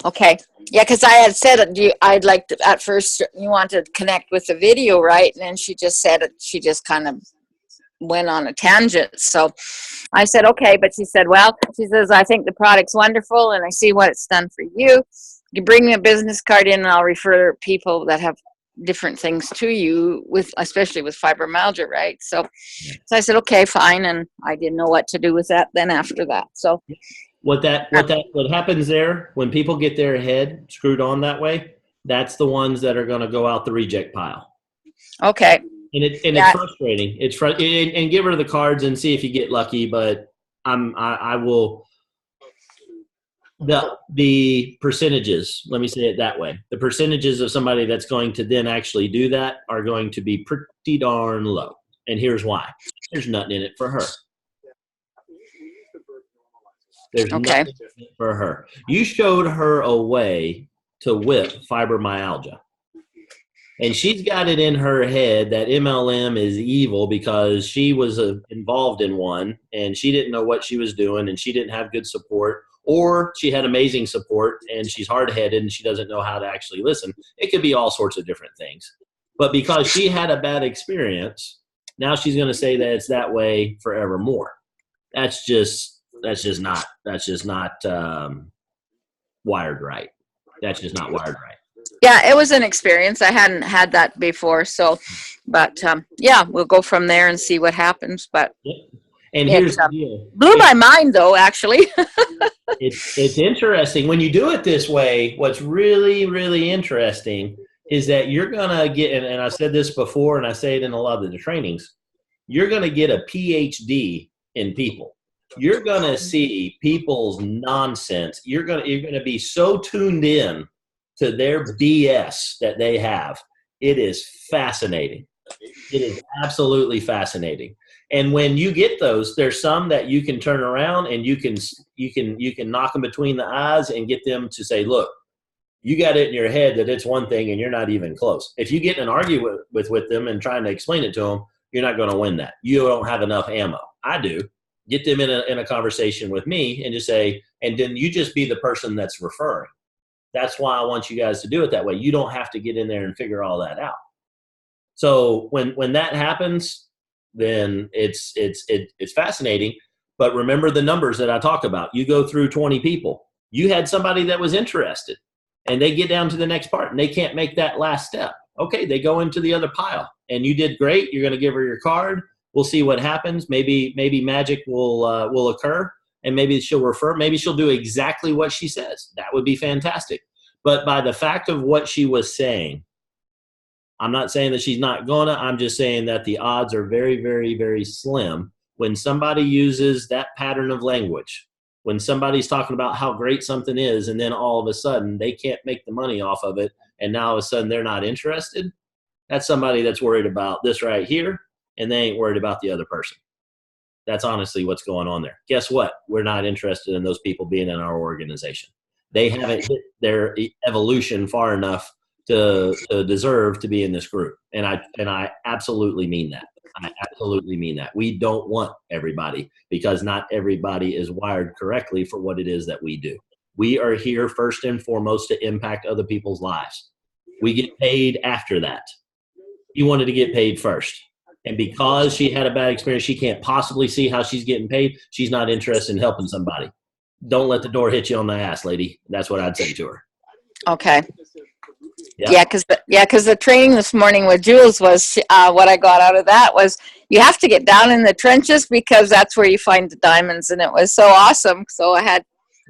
Okay. Yeah, because I had said I'd like to, at first you wanted to connect with the video, right? And then she just said it. She just kind of went on a tangent. So I said, okay. But she said, well, she says, I think the product's wonderful and I see what it's done for you. You bring me a business card in and I'll refer people that have different things to you, especially with fibromyalgia, right? So I said, okay, fine. And I didn't know what to do with that then after that. So
what happens there when people get their head screwed on that way, that's the ones that are going to go out the reject pile.
Okay.
And it's frustrating. And give her the cards and see if you get lucky. But I will. The percentages, let me say it that way. The percentages of somebody that's going to then actually do that are going to be pretty darn low. And here's why. There's nothing in it for her. There's nothing in it for her. You showed her a way to whip fibromyalgia. And she's got it in her head that MLM is evil because she was involved in one and she didn't know what she was doing and she didn't have good support. Or she had amazing support and she's hard-headed and she doesn't know how to actually listen. It could be all sorts of different things. But because she had a bad experience, now she's going to say that it's that way forevermore. That's just not wired right. That's just not wired right.
Yeah, it was an experience. I hadn't had that before. So, but yeah, we'll go from there and see what happens. But
and here's the deal.
Blew my mind though, actually.
It's interesting when you do it this way. What's really, really interesting is that you're gonna get, and I said this before, and I say it in a lot of the trainings. You're gonna get a PhD in people. You're gonna see people's nonsense. You're gonna be so tuned in to their BS that they have. It is fascinating. It is absolutely fascinating. And when you get those, there's some that you can turn around and you can knock them between the eyes and get them to say, look, you got it in your head that it's one thing and you're not even close. If you get in an argument with them and trying to explain it to them, you're not going to win that. You don't have enough ammo. I do. Get them in a conversation with me and just say, and then you just be the person that's referring. That's why I want you guys to do it that way. You don't have to get in there and figure all that out. So when that happens, then it's fascinating. But remember the numbers that I talk about. You go through 20 people. You had somebody that was interested, and they get down to the next part, and they can't make that last step. Okay, they go into the other pile, and you did great. You're going to give her your card. We'll see what happens. Maybe magic will occur, and maybe she'll refer. Maybe she'll do exactly what she says. That would be fantastic. But by the fact of what she was saying, I'm not saying that she's not gonna. I'm just saying that the odds are very, very, very slim when somebody uses that pattern of language. When somebody's talking about how great something is, and then all of a sudden they can't make the money off of it, and now all of a sudden they're not interested. That's somebody that's worried about this right here, and they ain't worried about the other person. That's honestly what's going on there. Guess what? We're not interested in those people being in our organization. They haven't hit their evolution far enough to deserve to be in this group. And I absolutely mean that. I absolutely mean that. We don't want everybody because not everybody is wired correctly for what it is that we do. We are here first and foremost to impact other people's lives. We get paid after that. You wanted to get paid first. And because she had a bad experience, she can't possibly see how she's getting paid. She's not interested in helping somebody. Don't let the door hit you on the ass, lady. That's what I'd say to her.
Okay.
Yeah,
because the training this morning with Jules was what I got out of that was you have to get down in the trenches because that's where you find the diamonds, and it was so awesome. So I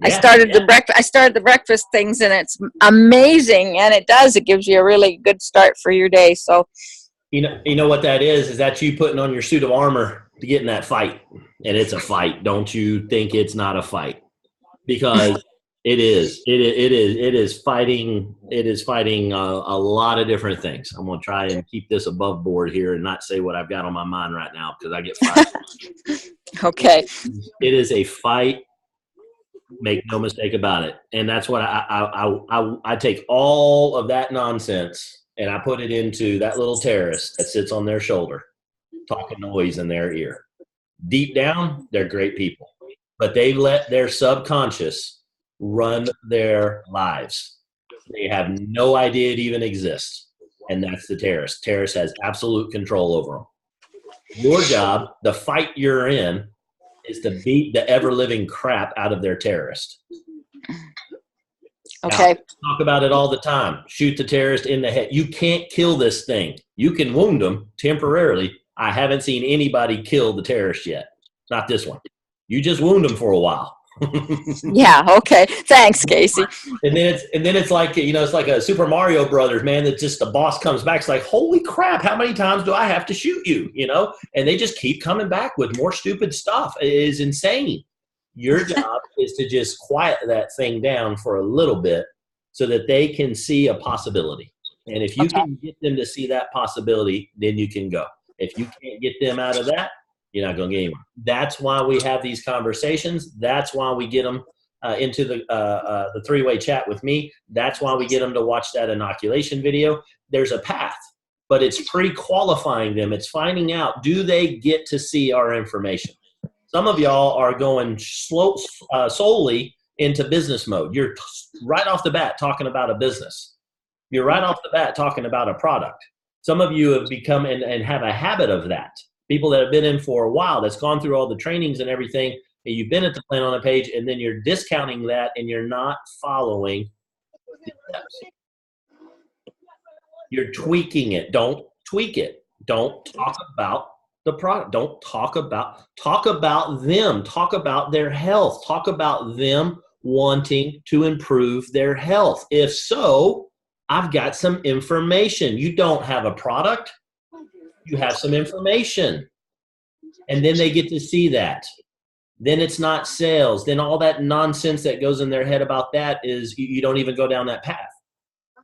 started the breakfast things, and it's amazing, and it gives you a really good start for your day. So
you know what that is that you putting on your suit of armor to get in that fight, and it's a fight. Don't you think it's not a fight? Because It is. It is fighting. It is fighting a lot of different things. I'm going to try and keep this above board here and not say what I've got on my mind right now because I get fired.
Okay.
It is a fight. Make no mistake about it. And that's what I take all of that nonsense and I put it into that little terrorist that sits on their shoulder, talking noise in their ear. Deep down, they're great people, but they let their subconscious run their lives. They have no idea it even exists. And that's the terrorist. Terrorist has absolute control over them. Your job, the fight you're in, is to beat the ever-living crap out of their terrorist.
Okay.
Now, talk about it all the time. Shoot the terrorist in the head. You can't kill this thing. You can wound them temporarily. I haven't seen anybody kill the terrorist yet. Not this one. You just wound them for a while.
Yeah. Okay. Thanks, Casey.
And then it's like, it's like a Super Mario Brothers, man, that just the boss comes back. It's like, holy crap, how many times do I have to shoot you? And they just keep coming back with more stupid stuff. It is insane. Your job is to just quiet that thing down for a little bit so that they can see a possibility. And if you can get them to see that possibility, then you can go. If you can't get them out of that, you're not going to get anywhere. That's why we have these conversations. That's why we get them into the three-way chat with me. That's why we get them to watch that inoculation video. There's a path, but it's pre-qualifying them. It's finding out, do they get to see our information? Some of y'all are going solely into business mode. You're right off the bat talking about a business. You're right off the bat talking about a product. Some of you have become and have a habit of that. People that have been in for a while, that's gone through all the trainings and everything, and you've been at the plan on a page, and then you're discounting that, and you're not following the steps. You're tweaking it. Don't tweak it. Don't talk about the product. Don't talk about them. Talk about their health. Talk about them wanting to improve their health. If so, I've got some information. You don't have a product. You have some information. And then they get to see that. Then it's not sales. Then all that nonsense that goes in their head about that is you don't even go down that path.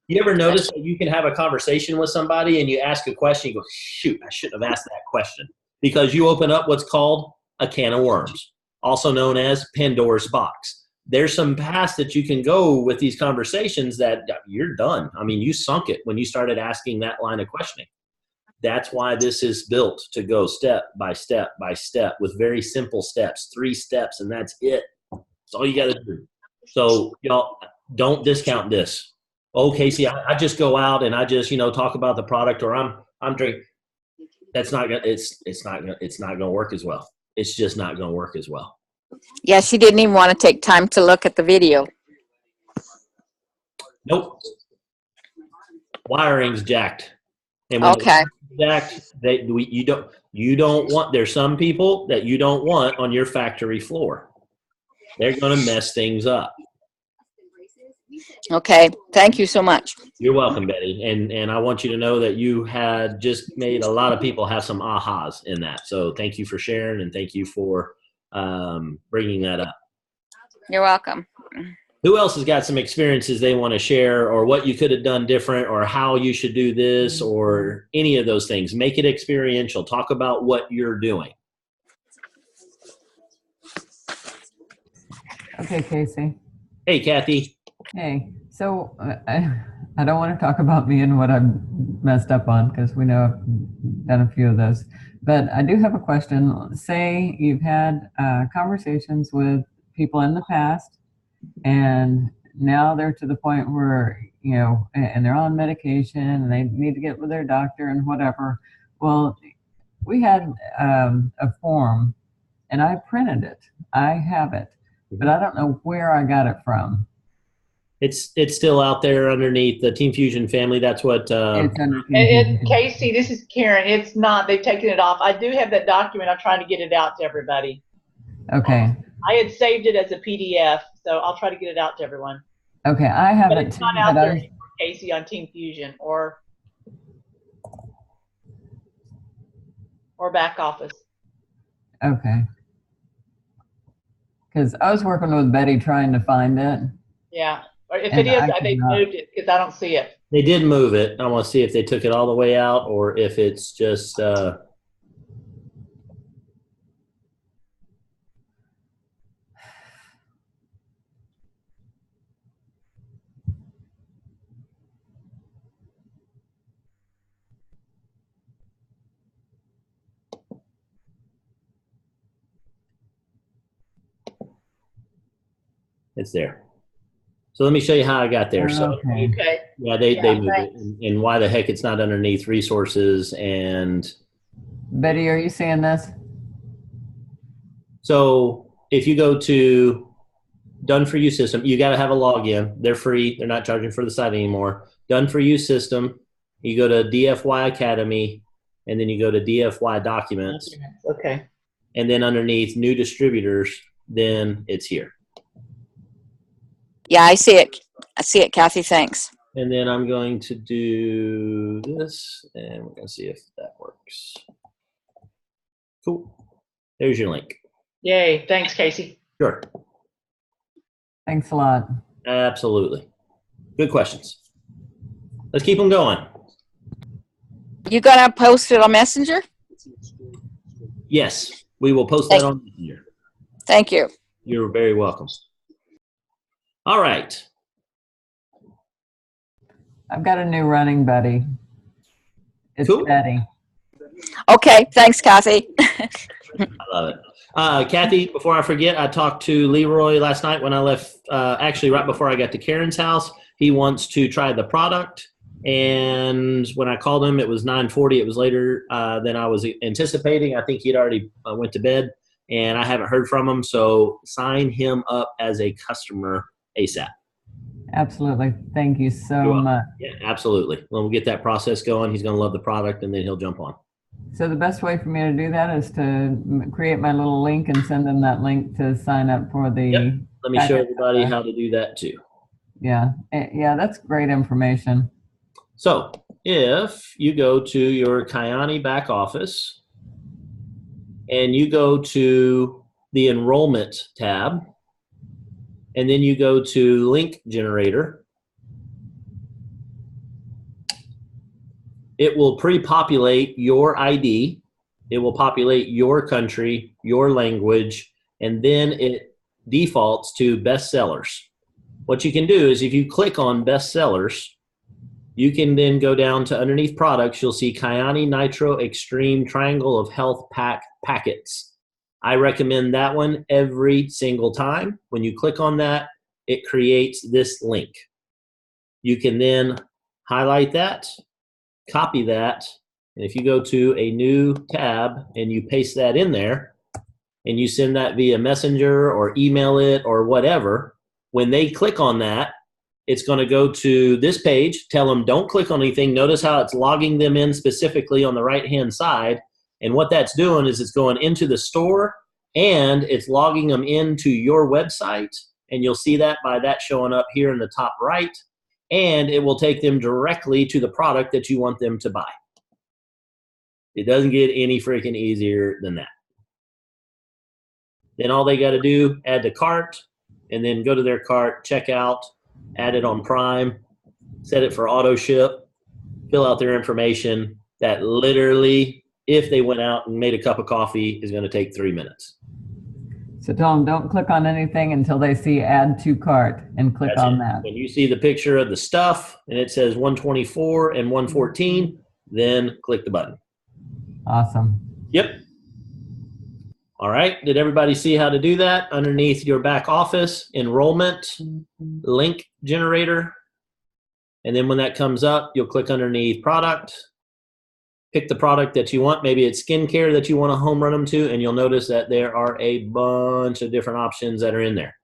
You ever notice that you can have a conversation with somebody and you ask a question, you go, shoot, I shouldn't have asked that question. Because you open up what's called a can of worms, also known as Pandora's box. There's some paths that you can go with these conversations that you're done. I mean, you sunk it when you started asking that line of questioning. That's why this is built to go step by step by step with very simple steps, 3 steps, and that's it. That's all you got to do. So, y'all, don't discount this. Oh, Casey, I just go out and I just, talk about the product, or I'm drinking. That's not gonna. It's not gonna work as well. It's just not gonna work as well.
Yeah, she didn't even want to take time to look at the video.
Nope. Wiring's jacked. And when
Okay.
jacked, you don't want. There's some people that you don't want on your factory floor. They're going to mess things up.
Okay. Thank you so much.
You're welcome, Betty. And I want you to know that you had just made a lot of people have some ahas in that. So thank you for sharing, and thank you for bringing that up.
You're welcome.
Who else has got some experiences they want to share, or what you could have done different, or how you should do this, or any of those things? Make it experiential. Talk about what you're doing.
Okay, Casey.
Hey, Kathy.
Hey, so I don't want to talk about me and what I've messed up on, because we know I've done a few of those. But I do have a question. Say you've had conversations with people in the past, and now they're to the point where, and they're on medication and they need to get with their doctor and whatever. Well, we had a form, and I printed it. I have it, but I don't know where I got it from.
It's still out there underneath the Team Fusion family. That's what.
Casey, this is Karen. It's not. They've taken it off. I do have that document. I'm trying to get it out to everybody.
Okay.
I had saved it as a PDF, so I'll try to get it out to everyone.
Okay, I have
But
it.
it's not out there anymore, Casey, on Team Fusion or back office.
Okay. Because I was working with Betty trying to find it,
Yeah. Or if it
And
is,
I
they
cannot.
moved it because I don't see it.
They did move it. I want to see if they took it all the way out or if it's just. It's there. So let me show you how I got there. So
Okay.
Okay.
yeah, they
Yeah,
moved it, and why the heck it's not underneath resources. And
Betty, are you seeing this?
so if you go to Done For You system, you got to have a login. They're free. They're not charging for the site anymore. Done For You system. You go to DFY Academy, and then you go to DFY Documents,
Okay.
and then underneath New Distributors, then it's here.
Yeah, I see it. I see it, Kathy. Thanks.
And then I'm going to do this, and we're going to see if that works. Cool. There's your link.
Yay. Thanks, Casey.
Sure.
Thanks a lot.
Absolutely. Good questions. Let's keep them going.
You gonna post it on Messenger?
Yes, we will post that on here.
Thank you.
You're very welcome. All right.
I've got a new running buddy. It's
Cool.
Betty.
Okay. Thanks, Kathy.
I love it. Kathy, before I forget, I talked to Leroy last night when I left, actually right before I got to Karen's house. He wants to try the product. And when I called him, it was 9:40. It was later than I was anticipating. I think he'd already went to bed, and I haven't heard from him. So sign him up as a customer ASAP.
Absolutely. Thank you so
You're welcome.
much.
Yeah, absolutely. We'll get that process going. He's going to love the product, and then he'll jump on.
So the best way for me to do that is to create my little link and send them that link to sign up for the.
Yep. Let me show
packet.
everybody how to do that too.
Yeah. Yeah, that's great information.
So if you go to your Kyani back office and you go to the enrollment tab, and then you go to link generator, it will pre-populate your ID, it will populate your country, your language, and then it defaults to bestsellers. What you can do is if you click on bestsellers, you can then go down to underneath products. You'll see Kyani Nitro Extreme Triangle of Health packets. I recommend that one every single time. When you click on that, it creates this link. You can then highlight that, copy that, and if you go to a new tab and you paste that in there, and you send that via Messenger or email it or whatever, when they click on that, it's going to go to this page. Tell them don't click on anything. Notice how it's logging them in specifically on the right-hand side. And what that's doing is it's going into the store and it's logging them into your website. And you'll see that by that showing up here in the top right. And it will take them directly to the product that you want them to buy. It doesn't get any freaking easier than that. Then all they got to do, add to cart, and then go to their cart, check out, add it on Prime, set it for auto ship, fill out their information. That literally, if they went out and made a cup of coffee, is going to take 3 minutes.
So tell them don't click on anything until they see add to cart and click
That's
on
it.
that.
When you see the picture of the stuff and it says 124 and 114, then click the button.
Awesome.
Yep. All right. Did everybody see how to do that? Underneath your back office, enrollment, link generator. And then when that comes up, you'll click underneath product, pick the product that you want. Maybe it's skincare that you want to home run them to. And you'll notice that there are a bunch of different options that are in there.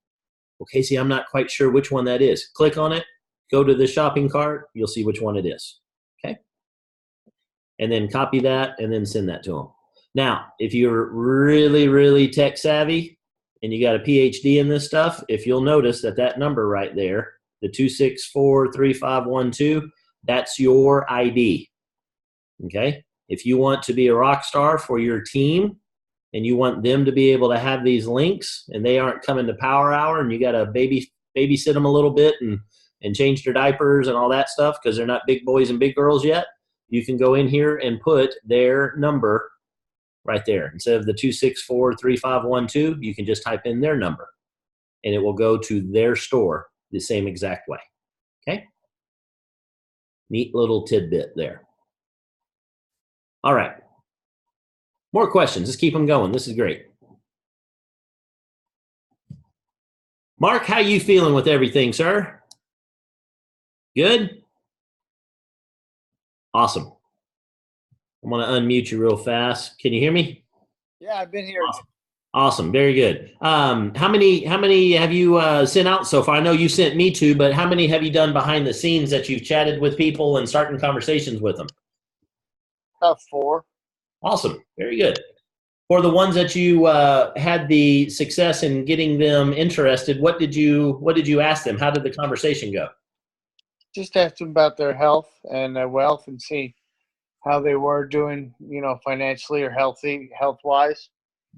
Well, Casey, I'm not quite sure which one that is. Click on it, go to the shopping cart. You'll see which one it is. Okay. And then copy that and then send that to them. Now, if you're really, really tech savvy and you got a PhD in this stuff, if you'll notice that that number right there, the 2643512, that's your ID. Okay? If you want to be a rock star for your team and you want them to be able to have these links and they aren't coming to Power Hour and you got a baby babysit them a little bit and change their diapers and all that stuff because they're not big boys and big girls yet, you can go in here and put their number right there. Instead of the 264-3512, you can just type in their number and it will go to their store the same exact way. Okay? Neat little tidbit there. All right. More questions. Let's keep them going. This is great. Mark, how you feeling with everything, sir? Good? Awesome. I'm going to unmute you real fast. Can you hear me?
Yeah, I've been here.
Awesome. Very good. How many have you sent out so far? I know you sent me 2, but how many have you done behind the scenes that you've chatted with people and starting conversations with them?
About 4.
Awesome. Very good. For the ones that you had the success in getting them interested, what did you ask them? How did the conversation go?
Just asked them about their health and their wealth and see how they were doing, financially or health-wise.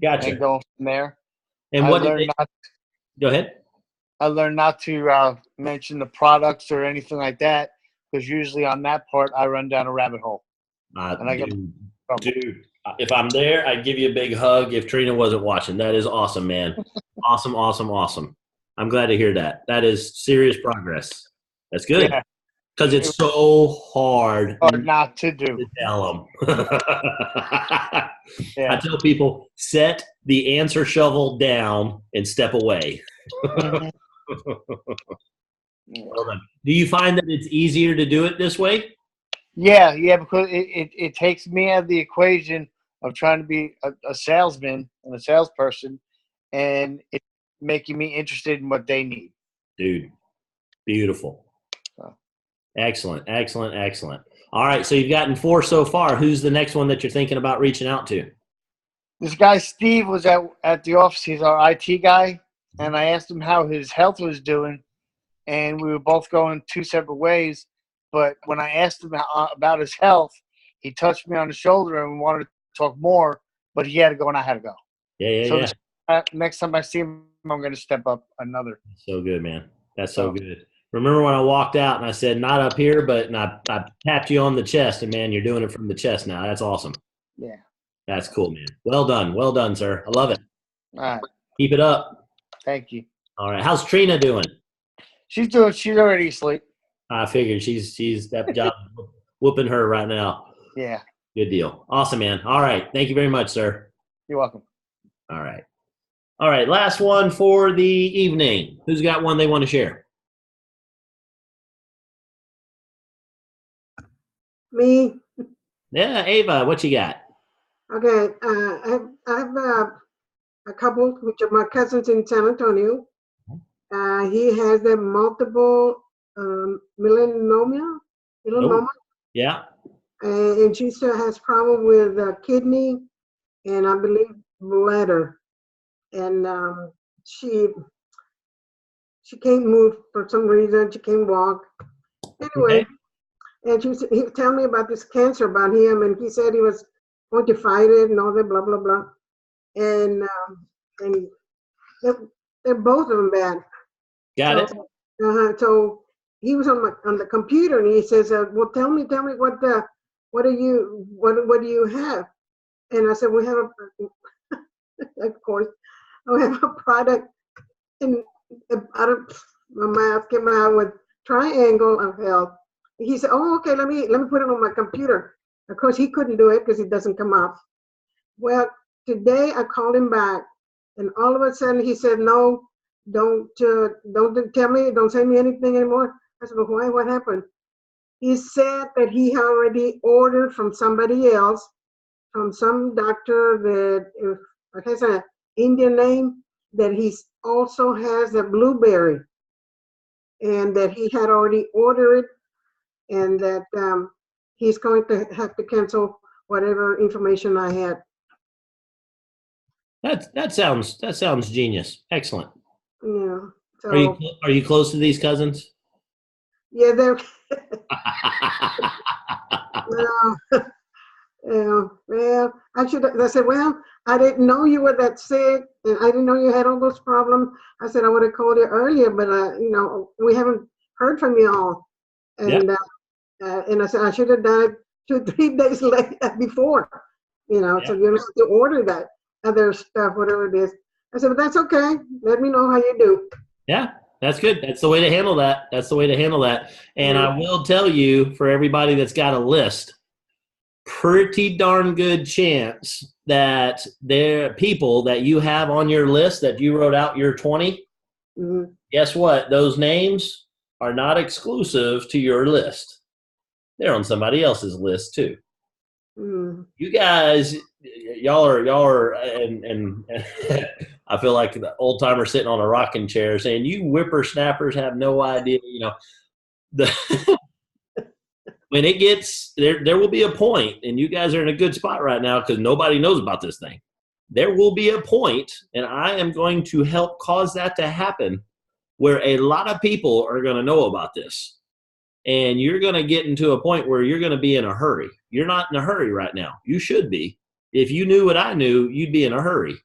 Gotcha.
And go from there.
And what did they? Go ahead.
I learned not to mention the products or anything like that because usually on that part I run down a rabbit hole. And I get
dude, if I'm there, I'd give you a big hug if Trina wasn't watching. That is awesome, man. Awesome, awesome, awesome. I'm glad to hear that. That is serious progress. That's good. Because it's so hard
not to do.
To tell them. I tell people, set the answer shovel down and step away. Well done. Do you find that it's easier to do it this way?
Yeah, because it takes me out of the equation of trying to be a salesman and a salesperson, and it's making me interested in what they need.
Dude, beautiful. Excellent, excellent, excellent. All right, so you've gotten 4 so far. Who's the next one that you're thinking about reaching out to?
This guy, Steve, was at the office. He's our IT guy, and I asked him how his health was doing, and we were both going 2 separate ways. But when I asked him about his health, he touched me on the shoulder and wanted to talk more, but he had to go and I had to go.
Yeah.
Next time I see him, I'm going to step up another.
So good, man. That's so good. Remember when I walked out and I said, not up here, but I tapped you on the chest, and, man, you're doing it from the chest now. That's awesome.
Yeah.
That's cool, man. Well done. Well done, sir. I love it.
All right.
Keep it up.
Thank you.
All right. How's Trina doing?
She's already asleep.
I figured she's that job whooping her right now.
Yeah.
Good deal. Awesome, man. All right. Thank you very much, sir.
You're welcome.
All right. All right. Last one for the evening. Who's got one they want to share?
Me.
Yeah, Ava, what you got?
Okay. I have a couple, which are my cousins in San Antonio. He has the multiple melanoma.
Yeah.
And she still has problem with kidney and I believe bladder. And she can't move for some reason. She can't walk. Anyway, and he was telling me about this cancer about him, and he said he was going to fight it and all that, blah blah blah. And they're both of them bad.
Got it.
So he was on the computer and he says, "Well, tell me what do you have?" And I said, "We have of course, we have a product, and out of my mouth came out with Triangle of Health." He said, "Oh, okay, let me put it on my computer." Of course, he couldn't do it because it doesn't come up. Well, today I called him back, and all of a sudden he said, "No, don't tell me, don't send me anything anymore." I said, "But why? What happened?" He said that he already ordered from somebody else, from some doctor that has an Indian name, that he also has a blueberry, and that he had already ordered it, and that he's going to have to cancel whatever information I had.
That sounds genius. Excellent.
Yeah. So,
are you close to these cousins?
Yeah, they're Well, I said, well, I didn't know you were that sick, and I didn't know you had all those problems. I said, I would have called you earlier, but, we haven't heard from you all. And, and I said, I should have done it 2-3 days late before, so you don't have to order that other stuff, whatever it is. I said, but that's okay. Let me know how you do.
Yeah, that's good. That's the way to handle that. And I will tell you, for everybody that's got a list, pretty darn good chance that there are people that you have on your list that you wrote out your 20.
Mm-hmm.
Guess what? Those names are not exclusive to your list. They're on somebody else's list too.
Mm-hmm.
You guys, y'all are, and I feel like the old timer sitting on a rocking chair saying, you whippersnappers have no idea, when it gets there will be a point, and you guys are in a good spot right now because nobody knows about this thing. There will be a point, and I am going to help cause that to happen, where a lot of people are going to know about this. And you're going to get into a point where you're going to be in a hurry. You're not in a hurry right now. You should be. If you knew what I knew, you'd be in a hurry.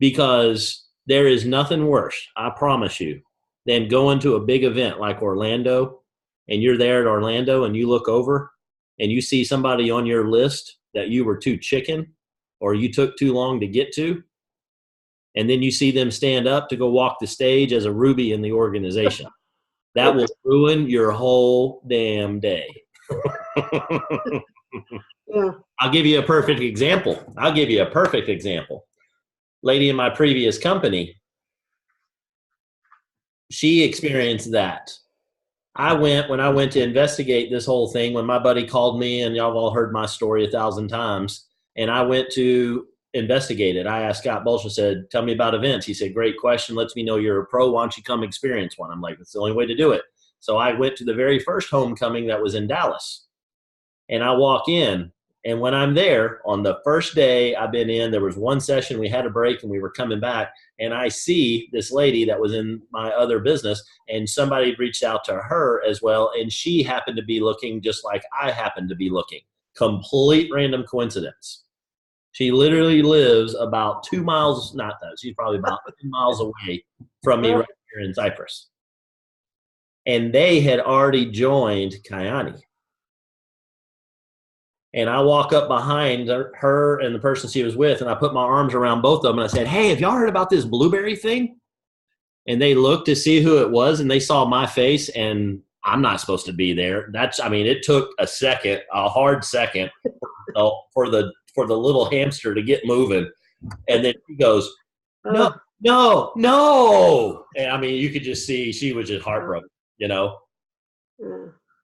Because there is nothing worse, I promise you, than going to a big event like Orlando, and you're there at Orlando and you look over and you see somebody on your list that you were too chicken or you took too long to get to, and then you see them stand up to go walk the stage as a Ruby in the organization. That will ruin your whole damn day.
Yeah.
I'll give you a perfect example. Lady in my previous company, she experienced that. When I went to investigate this whole thing, when my buddy called me, and y'all have all heard my story 1,000 times, and I went to investigate it. I asked Scott Bolsher, said, tell me about events. He said, great question. Lets me know you're a pro. Why don't you come experience one? I'm like, it's the only way to do it. So I went to the very first homecoming that was in Dallas, and I walk in, and when I'm there on the first day I've been in, there was one session, we had a break and we were coming back, and I see this lady that was in my other business, and somebody reached out to her as well, and she happened to be looking just like I happened to be looking. Complete random coincidence. She literally lives about 2 miles, not that, she's probably about 2 miles away from me right here in Cypress. And they had already joined Kyani. And I walk up behind her and the person she was with, and I put my arms around both of them, and I said, hey, have y'all heard about this blueberry thing? And they looked to see who it was, and they saw my face, and I'm not supposed to be there. It took a second, a hard second for the little hamster to get moving. And then he goes, no. And you could just see she was just heartbroken,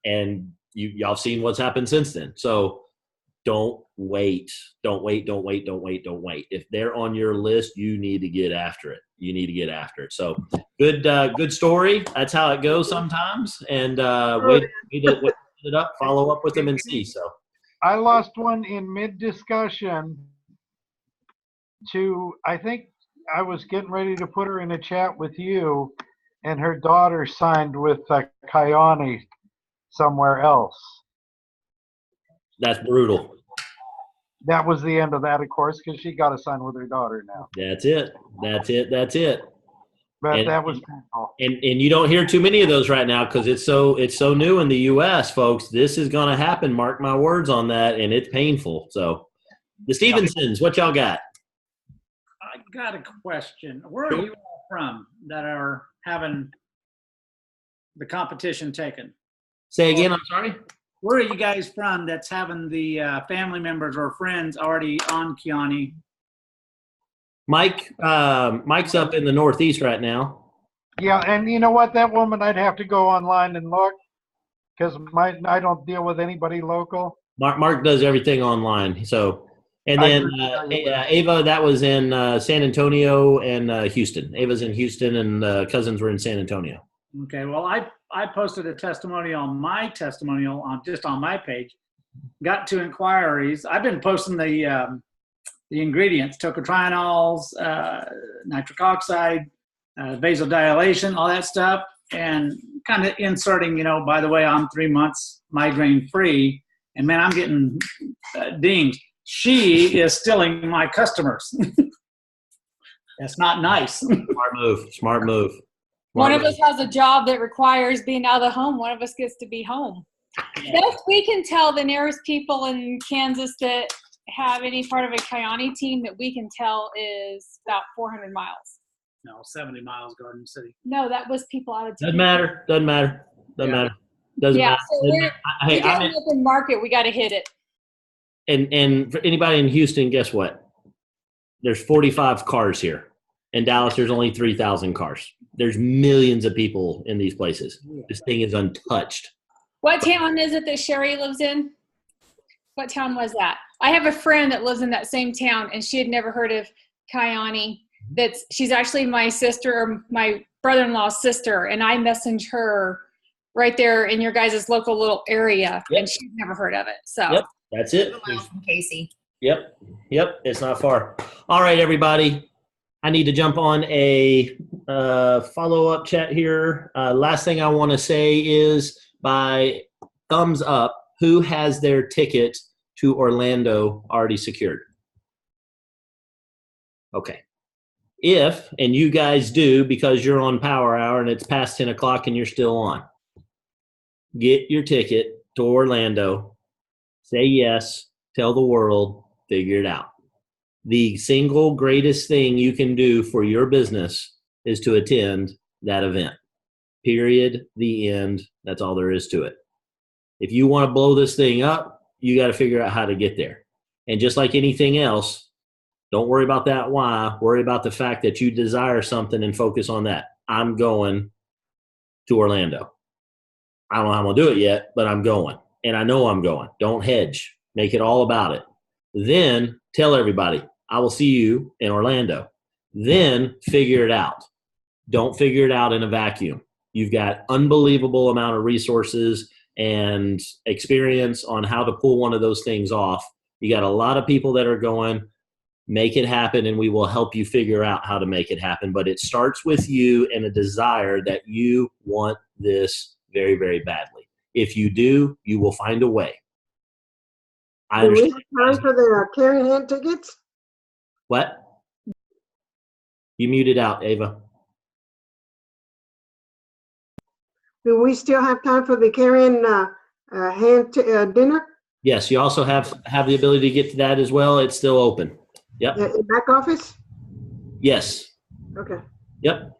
and y'all seen what's happened since then. So don't wait. If they're on your list, you need to get after it. So good story. That's how it goes sometimes. And wait it up, follow up with them and see. So
I lost one in mid-discussion I think I was getting ready to put her in a chat with you, and her daughter signed with Kyani somewhere else.
That's brutal.
That was the end of that, of course, because she got to sign with her daughter now.
That's it.
But that was painful.
And you don't hear too many of those right now because it's so new in the U.S., folks. This is going to happen. Mark my words on that, and it's painful. So, the Stevensons, what y'all got?
I got a question. Where are you all from that are having the competition taken?
Say again. I'm sorry.
Where are you guys from that's having the family members or friends already on Kyani?
Mike's up in the Northeast right now.
Yeah, and you know what? That woman, I'd have to go online and look because I don't deal with anybody local.
Mark does everything online. So, and then Ava, that was in San Antonio and Houston. Ava's in Houston, and cousins were in San Antonio.
Okay, well, I posted a testimonial on my testimonial on my page. Got 2 inquiries. I've been posting the ingredients: tocotrienols, nitric oxide, vasodilation, all that stuff, and kind of inserting. By the way, I'm 3 months migraine free, And man, I'm getting dinged. She is stealing my customers. That's not nice.
Smart move. Smart move.
One of us has a job that requires being out of the home. One of us gets to be home. Best we can tell, the nearest people in Kansas that have any part of a Kiani team that we can tell is about 400 miles.
No, 70 miles, Garden City.
No, that was people out of town.
Doesn't matter. Doesn't matter. Doesn't matter. Doesn't
Yeah,
matter.
so we're,
Hey,
we got
I'm
an open market. We got to hit it.
and for anybody in Houston, guess what? There's 45 cars here. In Dallas, there's only 3,000 cars. There's millions of people in these places. This thing is untouched.
What town is it that Sherry lives in? What town was that? I have a friend that lives in that same town, and she had never heard of Kiani. She's actually my sister, or my brother-in-law's sister, and I messaged her right there in your guys' local little area,
Yep.
and she's never heard of it. So
Yep, that's it.
A mile from Casey.
Yep, it's not far. All right, everybody. I need to jump on a follow-up chat here. Last thing I want to say is, by thumbs up, who has their ticket to Orlando already secured? Okay. If, and you guys do because you're on Power Hour and it's past 10 o'clock and you're still on, get your ticket to Orlando, say yes, tell the world, figure it out. The single greatest thing you can do for your business is to attend that event. Period. The end. That's all there is to it. If you want to blow this thing up, you got to figure out how to get there. And just like anything else, don't worry about that why. Worry about the fact that you desire something and focus on that. I'm going to Orlando. I don't know how I'm going to do it yet, but I'm going. And I know I'm going. Don't hedge. Make it all about it. Then tell everybody, I will see you in Orlando. Then figure it out. Don't figure it out in a vacuum. You've got unbelievable amount of resources and experience on how to pull one of those things off. You got a lot of people that are going, make it happen, and we will help you figure out how to make it happen. But it starts with you and a desire that you want this very, very badly. If you do, you will find a way. I
Do we
understand.
have time for the carry hand tickets?
What? You muted out, Ava.
Do we still have time for the carrying dinner?
Yes, you also have the ability to get to that as well. It's still open. Yep.
Back office?
Yes.
Okay.
Yep.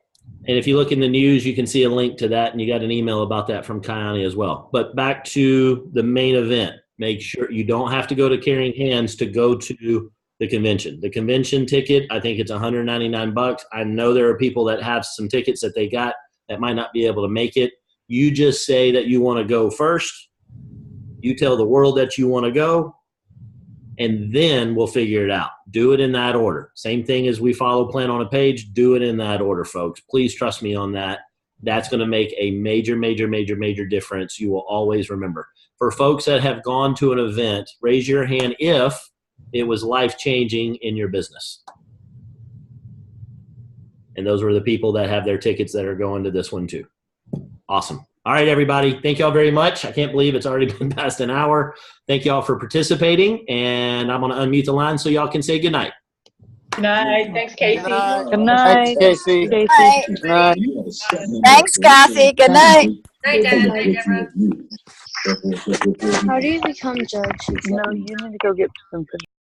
And if you look in the news, you can see a link to that, and you got an email about that from Kiani as well. But back to the main event. Make sure you don't have to go to Carrying Hands to go to the convention. The convention ticket, I think it's $199. I know there are people that have some tickets that they got that might not be able to make it. You just say that you want to go first. You tell the world that you want to go, and then we'll figure it out. Do it in that order. Same thing as we follow plan on a page. Do it in that order, folks. Please trust me on that. That's going to make a major, major, major, major difference. You will always remember. For folks that have gone to an event, raise your hand if it was life-changing in your business. And those were the people that have their tickets that are going to this one too. Awesome. All right, everybody. Thank y'all very much. I can't believe it's already been past an hour. Thank y'all for participating. And I'm going to unmute the line so y'all can say goodnight.
Good night. Thanks, Casey.
Good night. Thanks, Casey.
Good
Good night.
Thanks, Kathy. Good night.
Night, Dad. Night, Deborah.
How do you become judge?
No, you need to go get some